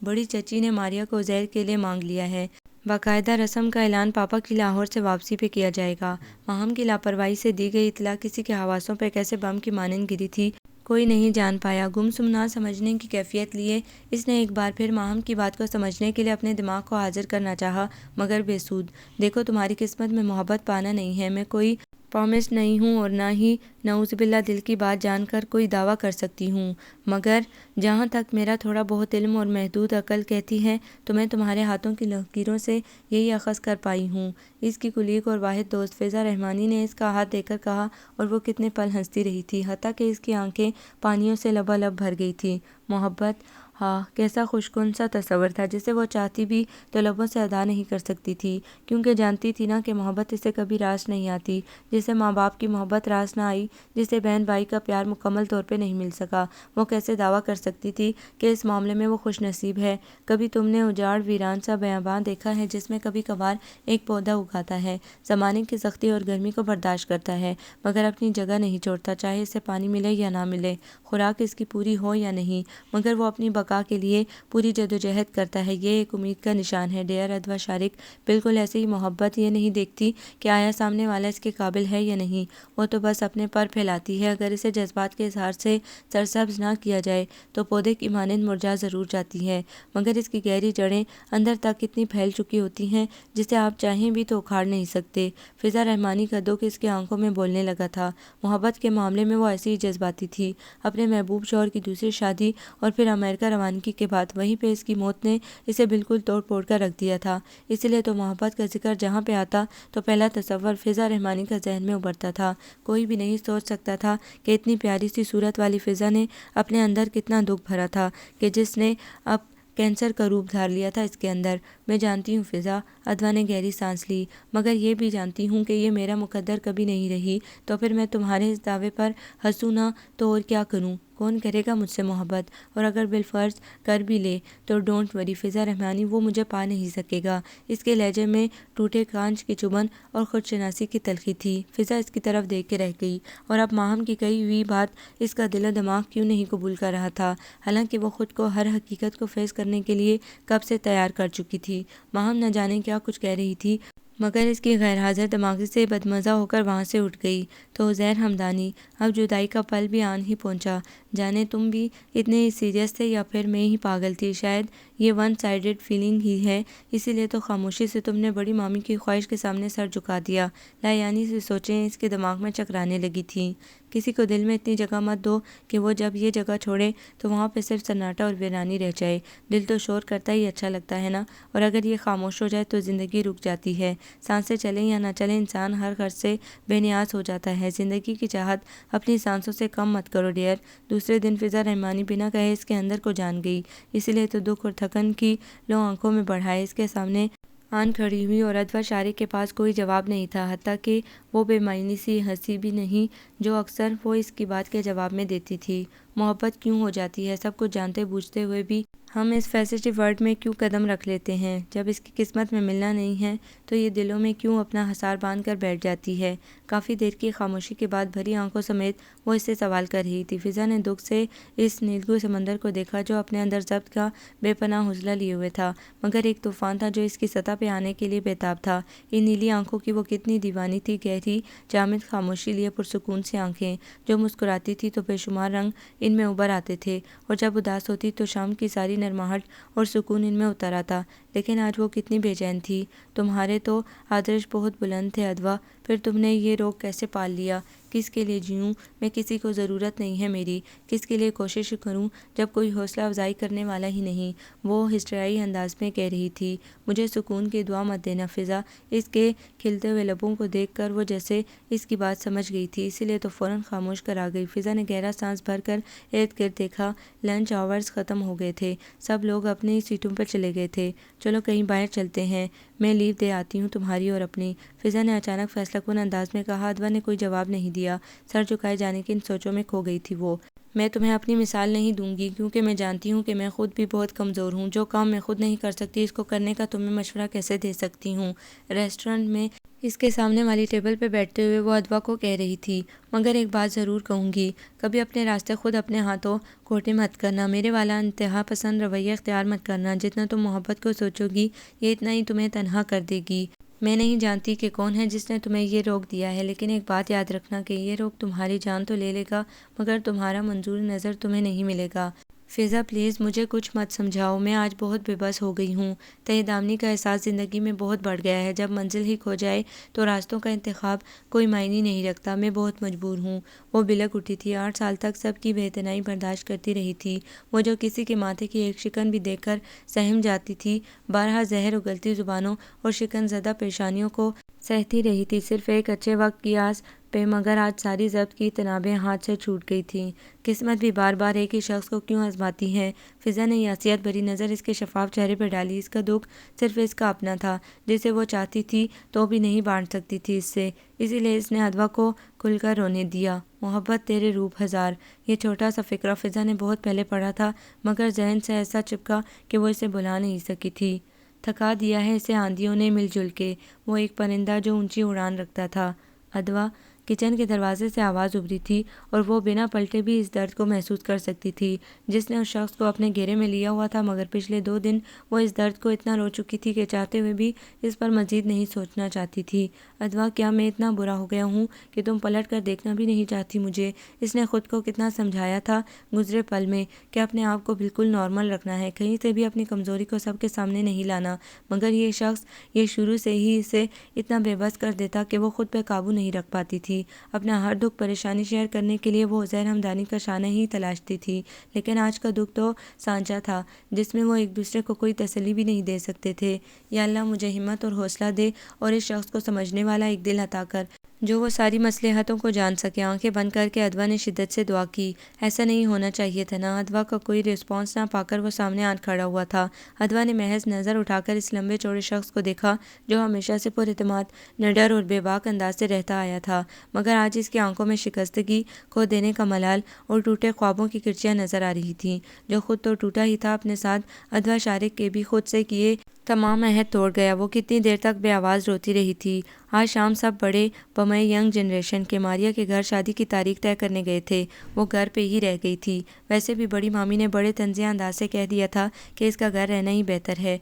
بڑی چچی نے ماریا کو عزیر کے لیے مانگ لیا ہے۔ باقاعدہ رسم کا اعلان پاپا کی لاہور سے واپسی پہ کیا جائے گا۔ ماہم کی لاپرواہی سے دی گئی اطلاع کسی کے حواسوں پہ کیسے بم کی مانند گری تھی کوئی نہیں جان پایا۔ گمسم نہ سمجھنے کی کیفیت لیے اس نے ایک بار پھر ماہم کی بات کو سمجھنے کے لیے اپنے دماغ کو حاضر کرنا چاہا، مگر بے سود۔ دیکھو تمہاری قسمت میں محبت پانا نہیں ہے۔ میں کوئی پرومسٹ نہیں ہوں اور نہ ہی نعوذ باللہ دل کی بات جان کر کوئی دعویٰ کر سکتی ہوں، مگر جہاں تک میرا تھوڑا بہت علم اور محدود عقل کہتی ہے تو میں تمہارے ہاتھوں کی لکیروں سے یہی اخذ کر پائی ہوں۔ اس کی کلیگ اور واحد دوست فضا رحمانی نے اس کا ہاتھ دے کر کہا اور وہ کتنے پل ہنستی رہی تھی، حتیٰ کہ اس کی آنکھیں پانیوں سے لبالب بھر گئی تھیں۔ محبت، ہاں کیسا خوشگوار سا تصور تھا جسے وہ چاہتی بھی تو لبوں سے ادا نہیں کر سکتی تھی، کیونکہ جانتی تھی نا کہ محبت اسے کبھی راس نہیں آتی۔ جسے ماں باپ کی محبت راس نہ آئی، جسے بہن بھائی کا پیار مکمل طور پہ نہیں مل سکا، وہ کیسے دعویٰ کر سکتی تھی کہ اس معاملے میں وہ خوش نصیب ہے۔ کبھی تم نے اجاڑ ویران سا بیاباں دیکھا ہے جس میں کبھی کبھار ایک پودا اگاتا ہے، زمانے کی سختی اور گرمی کو برداشت کرتا ہے، مگر اپنی جگہ نہیں چھوڑتا، چاہے اسے پانی ملے یا نہ ملے، خوراک اس کی پوری ہو یا نہیں، مگر وہ اپنی بقا کے لیے پوری جدوجہد کرتا ہے۔ یہ ایک امید کا نشان ہے۔ ڈیئر ادوا شارک، بالکل ایسے ہی محبت یہ نہیں دیکھتی کہ آیا سامنے والا اس کے قابل ہے یا نہیں، وہ تو بس اپنے پر پھیلاتی ہے۔ اگر اسے جذبات کے اظہار سے سرسبز نہ کیا جائے تو پودے کی مانند مرجھا ضرور جاتی ہے، مگر اس کی گہری جڑیں اندر تک اتنی پھیل چکی ہوتی ہیں جسے آپ چاہیں بھی تو اکھاڑ نہیں سکتے۔ فضا رحمانی کا دکھ اس کی آنکھوں میں بولنے لگا تھا۔ محبت کے معاملے میں وہ ایسی ہی جذباتی تھی۔ اپنے محبوب شوہر کی دوسری شادی اور پھر امریکہ روانگی کے بعد وہیں پہ اس کی موت نے اسے بالکل توڑ پھوڑ کر رکھ دیا تھا۔ اس لیے تو محبت کا ذکر جہاں پہ آتا تو پہلا تصور فضا رحمانی کا ذہن میں ابھرتا تھا۔ کوئی بھی نہیں سوچ سکتا تھا کہ اتنی پیاری سی صورت والی فضا نے اپنے اندر کتنا دکھ بھرا تھا، کہ جس نے اب کینسر کا روپ دھار لیا تھا اس کے اندر۔ میں جانتی ہوں فضا، ادوا نے گہری سانس لی، مگر یہ بھی جانتی ہوں کہ یہ میرا مقدر کبھی نہیں رہی، تو پھر میں تمہارے اس دعوے پر ہنسوں نہ تو اور کیا کروں؟ کون کرے گا مجھ سے محبت؟ اور اگر بالفرض کر بھی لے تو ڈونٹ وری فضا رحمانی، وہ مجھے پا نہیں سکے گا۔ اس کے لہجے میں ٹوٹے کانچ کی چبھن اور خود شناسی کی تلخی تھی۔ فضا اس کی طرف دیکھ کے رہ گئی، اور اب ماہم کی کہی ہوئی بات اس کا دل و دماغ کیوں نہیں قبول کر رہا تھا، حالانکہ وہ خود کو ہر حقیقت کو فیس کرنے کے لیے کب سے تیار کر چکی تھی۔ ماہم نہ جانے کیا کچھ کہہ رہی تھی، مگر اس کی غیر حاضر دماغی سے بدمزہ ہو کر وہاں سے اٹھ گئی۔ تو عزیر حمدانی، اب جدائی کا پل بھی آن ہی پہنچا، جانے تم بھی اتنے ہی سیریس تھے یا پھر میں ہی پاگل تھی، شاید یہ ون سائیڈڈ فیلنگ ہی ہے، اسی لیے تو خاموشی سے تم نے بڑی مامی کی خواہش کے سامنے سر جھکا دیا۔ لا یعنی سی سوچیں اس کے دماغ میں چکرانے لگی تھیں۔ کسی کو دل میں اتنی جگہ مت دو کہ وہ جب یہ جگہ چھوڑے تو وہاں پہ صرف سناٹا اور ویرانی رہ جائے۔ دل تو شور کرتا ہی اچھا لگتا ہے نا، اور اگر یہ خاموش ہو جائے تو زندگی رک جاتی ہے۔ سانسیں چلیں یا نہ چلیں، انسان ہر غرض سے بے نیاز ہو جاتا ہے۔ زندگی کی چاہت اپنی سانسوں سے کم مت کرو ڈیئر۔ دوسرے دن فضا رحمانی بنا کہے اس کے اندر کو جان گئی، اسی لیے تو دکھ اور تھکن کی لو آنکھوں میں بڑھائے اس کے سامنے آن کھڑی ہوئی، اور ادوا شارک کے پاس کوئی جواب نہیں تھا، حتیٰ کہ وہ بے معنی سی ہنسی بھی نہیں جو اکثر وہ اس کی بات کے جواب میں دیتی تھی۔ محبت کیوں ہو جاتی ہے؟ سب کچھ جانتے بوجھتے ہوئے بھی ہم اس فیسٹی ورڈ میں کیوں قدم رکھ لیتے ہیں؟ جب اس کی قسمت میں ملنا نہیں ہے تو یہ دلوں میں کیوں اپنا حصار باندھ کر بیٹھ جاتی ہے؟ کافی دیر کی خاموشی کے بعد بھری آنکھوں سمیت وہ اس سے سوال کر رہی تھی۔ فضا نے دکھ سے اس نیلگوں سمندر کو دیکھا جو اپنے اندر ضبط کا بے پناہ حوصلہ لیے ہوئے تھا، مگر ایک طوفان تھا جو اس کی سطح پہ آنے کے لیے بےتاب تھا۔ ان نیلی آنکھوں کی وہ کتنی دیوانی تھی، گہری جامد خاموشی لیے پرسکون سی آنکھیں جو مسکراتی تھی تو بے شمار رنگ ان میں ابھر آتے تھے، اور جب اداس ہوتی تو شام کی ساری نرماہٹ اور سکون ان میں اتر آتا۔ لیکن آج وہ کتنی بے چین تھی۔ تمہارے تو آدرش بہت بلند تھے ادوا، پھر تم نے یہ روگ کیسے پال لیا؟ کس کے لیے جیوں میں؟ کسی کو ضرورت نہیں ہے میری، کس کے لیے کوشش کروں جب کوئی حوصلہ افزائی کرنے والا ہی نہیں؟ وہ ہسٹریائی انداز میں کہہ رہی تھی۔ مجھے سکون کی دعا مت دینا فضا۔ اس کے کھلتے ہوئے لبوں کو دیکھ کر وہ جیسے اس کی بات سمجھ گئی تھی، اسی لیے تو فوراً خاموش کر آ گئی۔ فضا نے گہرا سانس بھر کر ارد گرد دیکھا۔ لنچ آورز ختم ہو گئے تھے، سب لوگ اپنی سیٹوں پر چلے گئے تھے۔ چلو کہیں باہر چلتے ہیں، میں لیو دے آتی ہوں تمہاری اور اپنی، فضا نے اچانک فیصلہ کن انداز میں کہا۔ ادوا نے کوئی جواب نہیں دیا، سر جھکائے جانے کی ان سوچوں میں کھو گئی تھی وہ۔ میں تمہیں اپنی مثال نہیں دوں گی کیونکہ میں جانتی ہوں کہ میں خود بھی بہت کمزور ہوں۔ جو کام میں خود نہیں کر سکتی اس کو کرنے کا تمہیں مشورہ کیسے دے سکتی ہوں؟ ریسٹورنٹ میں اس کے سامنے والی ٹیبل پہ بیٹھتے ہوئے وہ ادوا کو کہہ رہی تھی۔ مگر ایک بات ضرور کہوں گی، کبھی اپنے راستے خود اپنے ہاتھوں کھوٹے مت کرنا، میرے والا انتہا پسند رویہ اختیار مت کرنا۔ جتنا تم محبت کو سوچو گی یہ اتنا ہی تمہیں تنہا کر دے گی۔ میں نہیں جانتی کہ کون ہے جس نے تمہیں یہ روگ دیا ہے، لیکن ایک بات یاد رکھنا کہ یہ روگ تمہاری جان تو لے لے گا مگر تمہارا منظور نظر تمہیں نہیں ملے گا۔ فضا پلیز مجھے کچھ مت سمجھاؤ، میں آج بہت بے بس ہو گئی ہوں۔ تہ دامنی کا احساس زندگی میں بہت بڑھ گیا ہے۔ جب منزل ہی کھو جائے تو راستوں کا انتخاب کوئی معنی نہیں رکھتا۔ میں بہت مجبور ہوں۔ وہ بلک اٹھی تھی۔ 8 سال تک سب کی بے اعتنائی برداشت کرتی رہی تھی، وہ جو کسی کے ماتھے کی ایک شکن بھی دیکھ کر سہم جاتی تھی، بارہا زہر اگلتی زبانوں اور شکن زدہ پیشانیوں کو سہتی رہی تھی صرف ایک اچھے وقت کی آس پہ، مگر آج ساری ضبط کی تنابیں ہاتھ سے چھوٹ گئی تھیں۔ قسمت بھی بار بار ایک ہی شخص کو کیوں آزماتی ہے؟ فضا نے یاسیت بھری نظر اس کے شفاف چہرے پر ڈالی۔ اس کا دکھ صرف اس کا اپنا تھا جسے وہ چاہتی تھی تو بھی نہیں بانٹ سکتی تھی اس سے، اسی لیے اس نے ادوا کو کھل کر رونے دیا۔ محبت تیرے روپ ہزار، یہ چھوٹا سا فقرہ فضا نے بہت پہلے پڑھا تھا، مگر ذہن سے ایسا چپکا کہ وہ اسے بھلا نہیں سکی تھی۔ تھکا دیا ہے اسے آندھیوں نے مل جل کے، وہ ایک پرندہ جو اونچی اڑان رکھتا تھا۔ ادوا کچن کے دروازے سے آواز ابھری تھی اور وہ بنا پلٹے بھی اس درد کو محسوس کر سکتی تھی جس نے اس شخص کو اپنے گھیرے میں لیا ہوا تھا، مگر پچھلے 2 دن وہ اس درد کو اتنا رو چکی تھی کہ چاہتے ہوئے بھی اس پر مزید نہیں سوچنا چاہتی تھی۔ ادوا کیا میں اتنا برا ہو گیا ہوں کہ تم پلٹ کر دیکھنا بھی نہیں چاہتی مجھے؟ اس نے خود کو کتنا سمجھایا تھا گزرے پل میں کہ اپنے آپ کو بالکل نارمل رکھنا ہے، کہیں سے بھی اپنی کمزوری کو سب کے سامنے نہیں لانا، مگر یہ شخص یہ شروع سے ہی اسے اتنا بے بس کر دیتا کہ وہ خود پہ قابو نہیں رکھ پاتی تھی۔ اپنا ہر دکھ پریشانی شیئر کرنے کے لیے وہ عزیر ہمدانی کا شانہ ہی تلاشتی تھی، لیکن آج کا دکھ تو سانچہ تھا جس میں وہ ایک دوسرے کو کوئی تسلی بھی نہیں دے سکتے تھے۔ یا اللہ مجھے ہمت اور حوصلہ دے اور اس شخص کو سمجھنے والا ایک دل عطا کر جو وہ ساری مصلحتوں کو جان سکے۔ آنکھیں بند کر کے ادوا نے شدت سے دعا کی۔ ایسا نہیں ہونا چاہیے تھا نا؟ ادوا کا کوئی رسپانس نہ پا کر وہ سامنے آن کھڑا ہوا تھا۔ ادوا نے محض نظر اٹھا کر اس لمبے چوڑے شخص کو دیکھا جو ہمیشہ سے پر اعتماد، نڈر اور بے باک انداز سے رہتا آیا تھا، مگر آج اس کی آنکھوں میں شکستگی، کھو دینے کا ملال اور ٹوٹے خوابوں کی کرچیاں نظر آ رہی تھیں۔ جو خود تو ٹوٹا ہی تھا، اپنے ساتھ ادوا شارک کے بھی خود سے کیے تمام عہد توڑ گیا۔ وہ کتنی دیر تک بے آواز روتی رہی تھی۔ آج شام سب بڑے بمئے ینگ جنریشن کے ماریا کے گھر شادی کی تاریخ طے کرنے گئے تھے، وہ گھر پہ ہی رہ گئی تھی۔ ویسے بھی بڑی مامی نے بڑے طنزیہ انداز سے کہہ دیا تھا کہ اس کا گھر رہنا ہی بہتر ہے،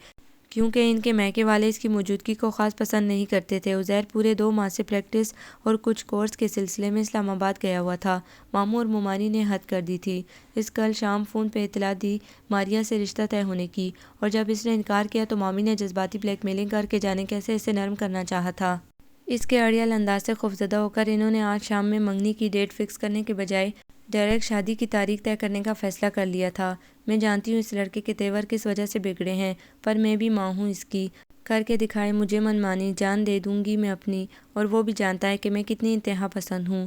کیونکہ ان کے میکے والے اس کی موجودگی کو خاص پسند نہیں کرتے تھے۔ عزیر پورے 2 ماہ سے پریکٹس اور کچھ کورس کے سلسلے میں اسلام آباد گیا ہوا تھا۔ ماموں اور ممانی نے حد کر دی تھی۔ اس کل شام فون پہ اطلاع دی ماریا سے رشتہ طے ہونے کی، اور جب اس نے انکار کیا تو مامی نے جذباتی بلیک میلنگ کر کے جانے کیسے اسے نرم کرنا چاہا تھا۔ اس کے اڑیل انداز سے خوفزدہ ہو کر انہوں نے آج شام میں منگنی کی ڈیٹ فکس کرنے کے بجائے ڈائریکٹ شادی کی تاریخ طے کرنے کا فیصلہ کر لیا تھا۔ میں جانتی ہوں اس لڑکے کے تیور کس وجہ سے بگڑے ہیں، پر میں بھی ماں ہوں اس کی، کر کے دکھائے مجھے من مانی، جان دے دوں گی میں اپنی، اور وہ بھی جانتا ہے کہ میں کتنی انتہا پسند ہوں،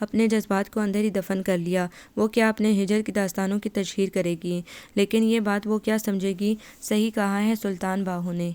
اپنے جذبات کو اندر ہی دفن کر لیا۔ وہ کیا اپنے ہجر کی داستانوں کی تشہیر کرے گی، لیکن یہ بات وہ کیا سمجھے گی؟ صحیح کہا ہے سلطان باہو نے،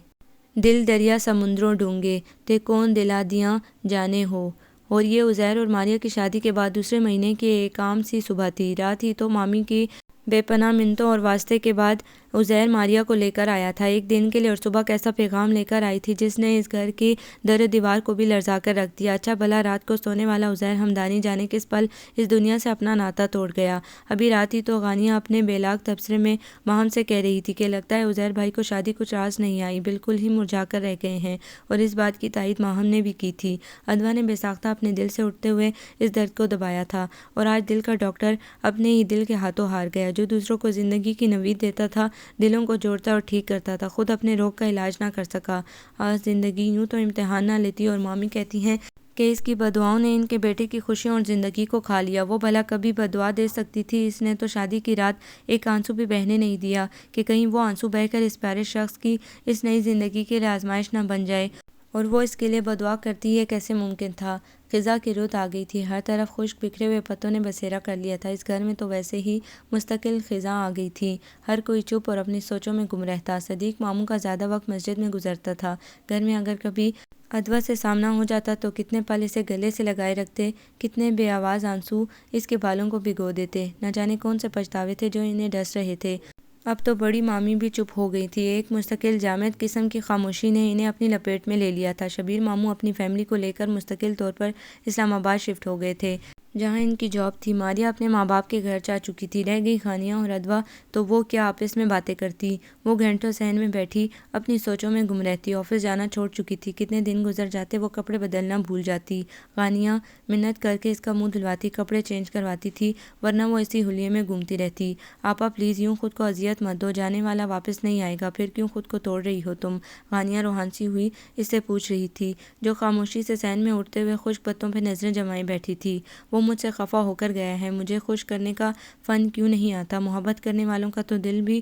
دل دریا سمندروں ڈونگے، تے کون دلا دیاں جانے ہو۔ اور یہ عزیر اور ماریہ کی شادی کے بعد دوسرے مہینے کی ایک عام سی صبح تھی۔ رات ہی تو مامی کی بے پناہ منتوں اور واسطے کے بعد عزیر ماریہ کو لے کر آیا تھا، ایک دن کے لیے، اور صبح کیسا پیغام لے کر آئی تھی جس نے اس گھر کی در و دیوار کو بھی لرزا کر رکھ دیا۔ اچھا بھلا رات کو سونے والا عزیر ہمدانی جانے کس پل اس دنیا سے اپنا ناطہ توڑ گیا۔ ابھی رات ہی تو غانیہ اپنے بے لاگ تبصرے میں ماہم سے کہہ رہی تھی کہ لگتا ہے عزیر بھائی کو شادی کچھ راس نہیں آئی، بالکل ہی مرجھا کر رہ گئے ہیں، اور اس بات کی تائید ماہم نے بھی کی تھی۔ ادوا نے بے ساختہ اپنے دل سے اٹھتے ہوئے اس درد کو دبایا تھا، اور آج دل کا ڈاکٹر اپنے ہی دل کے ہاتھوں ہار گیا، جو دوسروں کو زندگی کی نوید دیتا تھا، دلوں کو جوڑتا اور ٹھیک کرتا تھا، خود اپنے روگ کا علاج نہ کر سکا۔ آج زندگی یوں تو امتحان نہ لیتی، اور مامی کہتی ہیں کہ اس کی بددعاؤں نے ان کے بیٹے کی خوشیوں اور زندگی کو کھا لیا۔ وہ بھلا کبھی بددعا دے سکتی تھی؟ اس نے تو شادی کی رات ایک آنسو بھی بہنے نہیں دیا کہ کہیں وہ آنسو بہہ کر اس پیارے شخص کی اس نئی زندگی کے لیے آزمائش نہ بن جائے، اور وہ اس کے لیے بددعا کرتی، یہ کیسے ممکن تھا؟ خزاں کی رت آ گئی تھی، ہر طرف خشک بکھرے ہوئے پتوں نے بسیرا کر لیا تھا۔ اس گھر میں تو ویسے ہی مستقل خزاں آ گئی تھی، ہر کوئی چپ اور اپنی سوچوں میں گم رہتا۔ صدیق ماموں کا زیادہ وقت مسجد میں گزرتا تھا۔ گھر میں اگر کبھی ادوا سے سامنا ہو جاتا تو کتنے پل اسے گلے سے لگائے رکھتے، کتنے بے آواز آنسو اس کے بالوں کو بھگو دیتے، نہ جانے کون سے پچھتاوے تھے جو انہیں ڈس رہے تھے۔ اب تو بڑی مامی بھی چپ ہو گئی تھی، ایک مستقل جامد قسم کی خاموشی نے انہیں اپنی لپیٹ میں لے لیا تھا۔ شبیر ماموں اپنی فیملی کو لے کر مستقل طور پر اسلام آباد شفٹ ہو گئے تھے، جہاں ان کی جاب تھی۔ ماریہ اپنے ماں باپ کے گھر جا چکی تھی، رہ گئی غانیہ اور ادوا، تو وہ کیا آپس میں باتیں کرتی؟ وہ گھنٹوں صحن میں بیٹھی اپنی سوچوں میں گم رہتی، آفس جانا چھوڑ چکی تھی، کتنے دن گزر جاتے وہ کپڑے بدلنا بھول جاتی۔ غانیہ منت کر کے اس کا منہ دھلواتی، کپڑے چینج کرواتی تھی، ورنہ وہ اسی حلیے میں گھومتی رہتی۔ آپا پلیز یوں خود کو اذیت مت دو، جانے والا واپس نہیں آئے گا، پھر کیوں خود کو توڑ رہی ہو تم؟ غانیہ روحان سی ہوئی اس سے پوچھ رہی تھی، جو خاموشی سے صحن میں اٹھتے ہوئے خشک پتوں پہ نظریں جمائے بیٹھی تھی۔ وہ مجھ سے خفا ہو کر گیا ہے، مجھے خوش کرنے کا فن کیوں نہیں آتا؟ محبت کرنے والوں کا تو دل بھی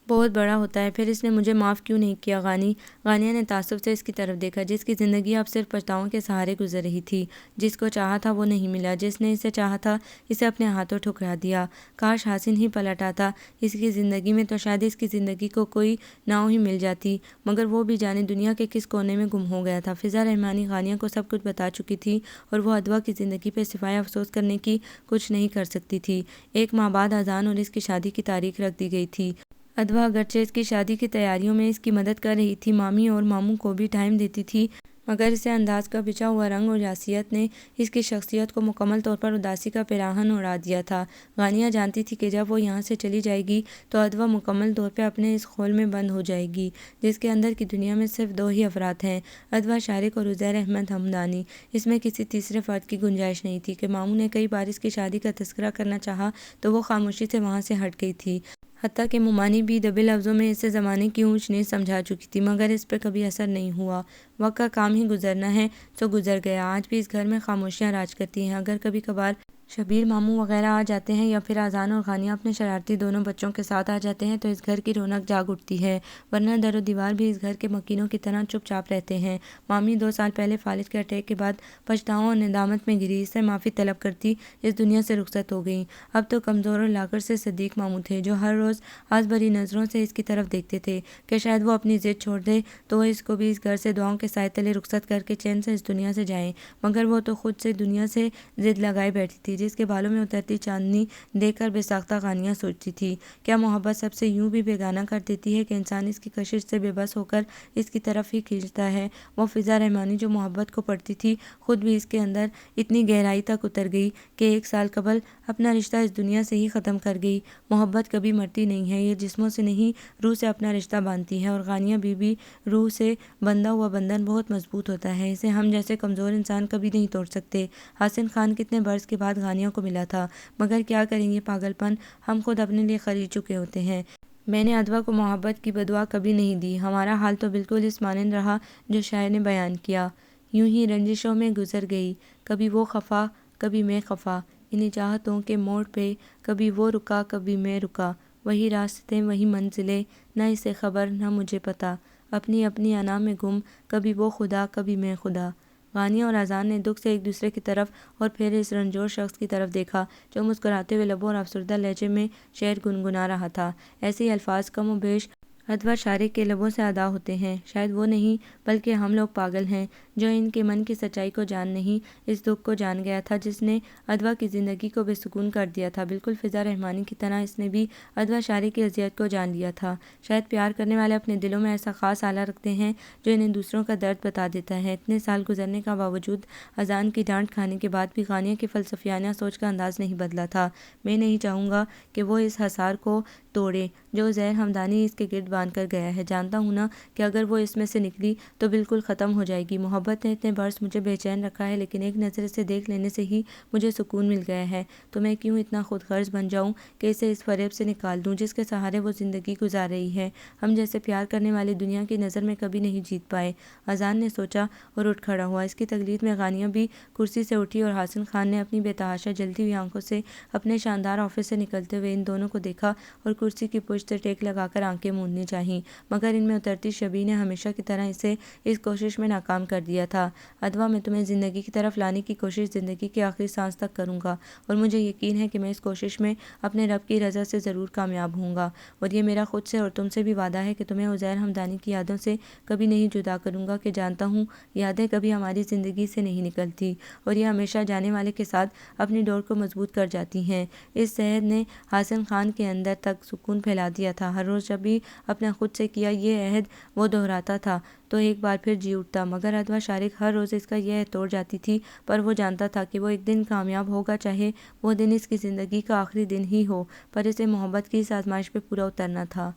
بہت بڑا ہوتا ہے، پھر اس نے مجھے معاف کیوں نہیں کیا؟ غانیہ نے تعصب سے اس کی طرف دیکھا، جس کی زندگی اب صرف پچھتاؤں کے سہارے گزر رہی تھی۔ جس کو چاہا تھا وہ نہیں ملا، جس نے اسے چاہا تھا اسے اپنے ہاتھوں ٹھکرا دیا۔ کاش حسین ہی پلٹ آتا اس کی زندگی میں، تو شاید اس کی زندگی کو کوئی ناؤ ہی مل جاتی، مگر وہ بھی جانے دنیا کے کس کونے میں گم ہو گیا تھا۔ فضا رحمانی غانیہ کو سب کچھ بتا چکی تھی، اور وہ ادوا کی زندگی پہ سوائے افسوس کرنے کی کچھ نہیں کر سکتی تھی۔ ایک ماہ بعد اذان اور اس کی شادی کی تاریخ رکھ دی گئی تھی۔ ادوا اگرچہ اس کی شادی کی تیاریوں میں اس کی مدد کر رہی تھی، مامی اور ماموں کو بھی ٹائم دیتی تھی، مگر اسے انداز کا بچھا ہوا رنگ اور یاسیت نے اس کی شخصیت کو مکمل طور پر اداسی کا پیراہن اڑا دیا تھا۔ غانیہ جانتی تھی کہ جب وہ یہاں سے چلی جائے گی تو ادوا مکمل طور پہ اپنے اس خول میں بند ہو جائے گی، جس کے اندر کی دنیا میں صرف دو ہی افراد ہیں، ادوا شارق اور عزیر احمد ہمدانی۔ اس میں کسی تیسرے فرد کی گنجائش نہیں تھی۔ کہ ماموں نے کئی بار اس کی شادی کا تذکرہ کرنا چاہا تو وہ خاموشی سے وہاں سے ہٹ گئی تھی، حتیٰ کہ ممانی بھی دبے لفظوں میں اسے زمانے کی اونچ نیچ سمجھا چکی تھی، مگر اس پہ کبھی اثر نہیں ہوا۔ وقت کا کام ہی گزرنا ہے سو گزر گیا۔ آج بھی اس گھر میں خاموشیاں راج کرتی ہیں، اگر کبھی کبھار شبیر ماموں وغیرہ آ جاتے ہیں، یا پھر اذان اور غانیہ اپنے شرارتی دونوں بچوں کے ساتھ آ جاتے ہیں، تو اس گھر کی رونق جاگ اٹھتی ہے، ورنہ در و دیوار بھی اس گھر کے مکینوں کی طرح چپ چاپ رہتے ہیں۔ مامی 2 سال پہلے فالج کے اٹیک کے بعد پچھتاؤں اور ندامت میں گری، اس سے معافی طلب کرتی اس دنیا سے رخصت ہو گئیں۔ اب تو کمزور اور لاغر سے صدیق ماموں تھے، جو ہر روز آس بھری نظروں سے اس کی طرف دیکھتے تھے کہ شاید وہ اپنی ضد چھوڑ دے تو وہ اس کو بھی اس گھر سے دعاؤں کے سائے تلے رخصت کر کے چین سے اس دنیا سے جائیں، مگر وہ تو خود سے دنیا سے ضد لگائے بیٹھی تھی، جس کے بالوں میں اترتی چاندنی دیکھ کر بے ساختہ غانیہ سوچتی تھی، کیا محبت سب سے یوں بھی بیگانہ کر دیتی ہے کہ انسان اس کی کشش سے بے بس ہو کر اس کی طرف ہی کھینچتا ہے؟ وہ فضا رحمانی جو محبت کو پڑھتی تھی، خود بھی اس کے اندر اتنی گہرائی تک اتر گئی کہ 1 سال قبل اپنا رشتہ اس دنیا سے ہی ختم کر گئی۔ محبت کبھی مرتی نہیں ہے، یہ جسموں سے نہیں روح سے اپنا رشتہ باندھتی ہے، اور غانیہ بی بی روح سے بندھا ہوا بندھن بہت مضبوط ہوتا ہے، اسے ہم جیسے کمزور انسان کبھی نہیں توڑ سکتے۔ حسن خان کتنے برس کے بعد غانیہ کو ملا تھا، مگر کیا کریں، یہ پاگل پن ہم خود اپنے لیے خرید چکے ہوتے ہیں۔ میں نے ادوا کو محبت کی بددعا کبھی نہیں دی، ہمارا حال تو بالکل اس مانند رہا جو شاعر نے بیان کیا، یوں ہی رنجشوں میں گزر گئی، کبھی وہ خفا کبھی میں خفا، انہیں چاہتوں کے موڑ پہ کبھی وہ رکا کبھی میں رکا، وہی راستے وہی منزلیں، نہ اسے خبر نہ مجھے پتہ، اپنی اپنی انا میں گم، کبھی وہ خدا کبھی میں خدا، غانیہ اور اذان نے دکھ سے ایک دوسرے کی طرف اور پھر اس رنجور شخص کی طرف دیکھا جو مسکراتے ہوئے لبوں اور افسردہ لہجے میں شعر گنگنا رہا تھا۔ ایسے ہی الفاظ کم و بیش ادویٰ شارق کے لبوں سے ادا ہوتے ہیں۔ شاید وہ نہیں بلکہ ہم لوگ پاگل ہیں جو ان کے من کی سچائی کو جان نہیں اس دکھ کو جان گیا تھا جس نے ادویٰ کی زندگی کو بے سکون کر دیا تھا۔ بالکل فضا رحمانی کی طرح اس نے بھی ادویٰ شارق کی اذیت کو جان لیا تھا۔ شاید پیار کرنے والے اپنے دلوں میں ایسا خاص آلہ رکھتے ہیں جو انہیں دوسروں کا درد بتا دیتا ہے۔ اتنے سال گزرنے کا باوجود اذان کی ڈانٹ کھانے کے بعد بھی غانیہ کی فلسفیانہ سوچ کا انداز نہیں بدلا تھا۔ میں نہیں چاہوں گا کہ وہ اس حصار کو توڑے جو عزیر ہمدانی اس کے گرد باندھ کر گیا ہے۔ جانتا ہوں نا کہ اگر وہ اس میں سے نکلی تو بالکل ختم ہو جائے گی۔ محبت نے اتنے برس مجھے بے چین رکھا ہے لیکن ایک نظر سے دیکھ لینے سے ہی مجھے سکون مل گیا ہے، تو میں کیوں اتنا خود غرض بن جاؤں کہ اسے اس فریب سے نکال دوں جس کے سہارے وہ زندگی گزار رہی ہے۔ ہم جیسے پیار کرنے والے دنیا کی نظر میں کبھی نہیں جیت پائے۔ اذان نے سوچا اور اٹھ کھڑا ہوا۔ اس کی تقلید میں غانیہ بھی کرسی سے اٹھی اور حسن خان نے اپنی بے تحاشا جلتی ہوئی آنکھوں سے اپنے شاندار آفس سے نکلتے ہوئے ان دونوں کو دیکھا اور کرسی کی پشت سے ٹیک لگا کر آنکھیں موندنی چاہییں، مگر ان میں اترتی شبیہ نے ہمیشہ کی طرح اسے اس کوشش میں ناکام کر دیا تھا۔ ادویٰ، میں تمہیں زندگی کی طرف لانے کی کوشش زندگی کی آخری سانس تک کروں گا اور مجھے یقین ہے کہ میں اس کوشش میں اپنے رب کی رضا سے ضرور کامیاب ہوں گا، اور یہ میرا خود سے اور تم سے بھی وعدہ ہے کہ تمہیں عزیر ہمدانی کی یادوں سے کبھی نہیں جدا کروں گا کہ جانتا ہوں یادیں کبھی ہماری زندگی سے نہیں نکلتی اور یہ ہمیشہ جانے والے کے ساتھ اپنی ڈور کو مضبوط کر جاتی ہیں۔ اس عہد نے حسن خان کے اندر تک سکون پھیلا دیا تھا۔ ہر روز جب بھی اپنے خود سے کیا یہ عہد وہ دہراتا تھا تو ایک بار پھر جی اٹھتا، مگر ادویٰ شارق ہر روز اس کا یہ عہد توڑ جاتی تھی، پر وہ جانتا تھا کہ وہ ایک دن کامیاب ہوگا، چاہے وہ دن اس کی زندگی کا آخری دن ہی ہو، پر اسے محبت کی اس آزمائش پہ پورا اترنا تھا۔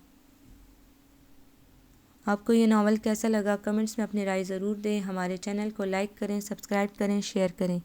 آپ کو یہ ناول کیسا لگا؟ کمنٹس میں اپنی رائے ضرور دیں۔ ہمارے چینل کو لائک کریں، سبسکرائب کریں، شیئر کریں۔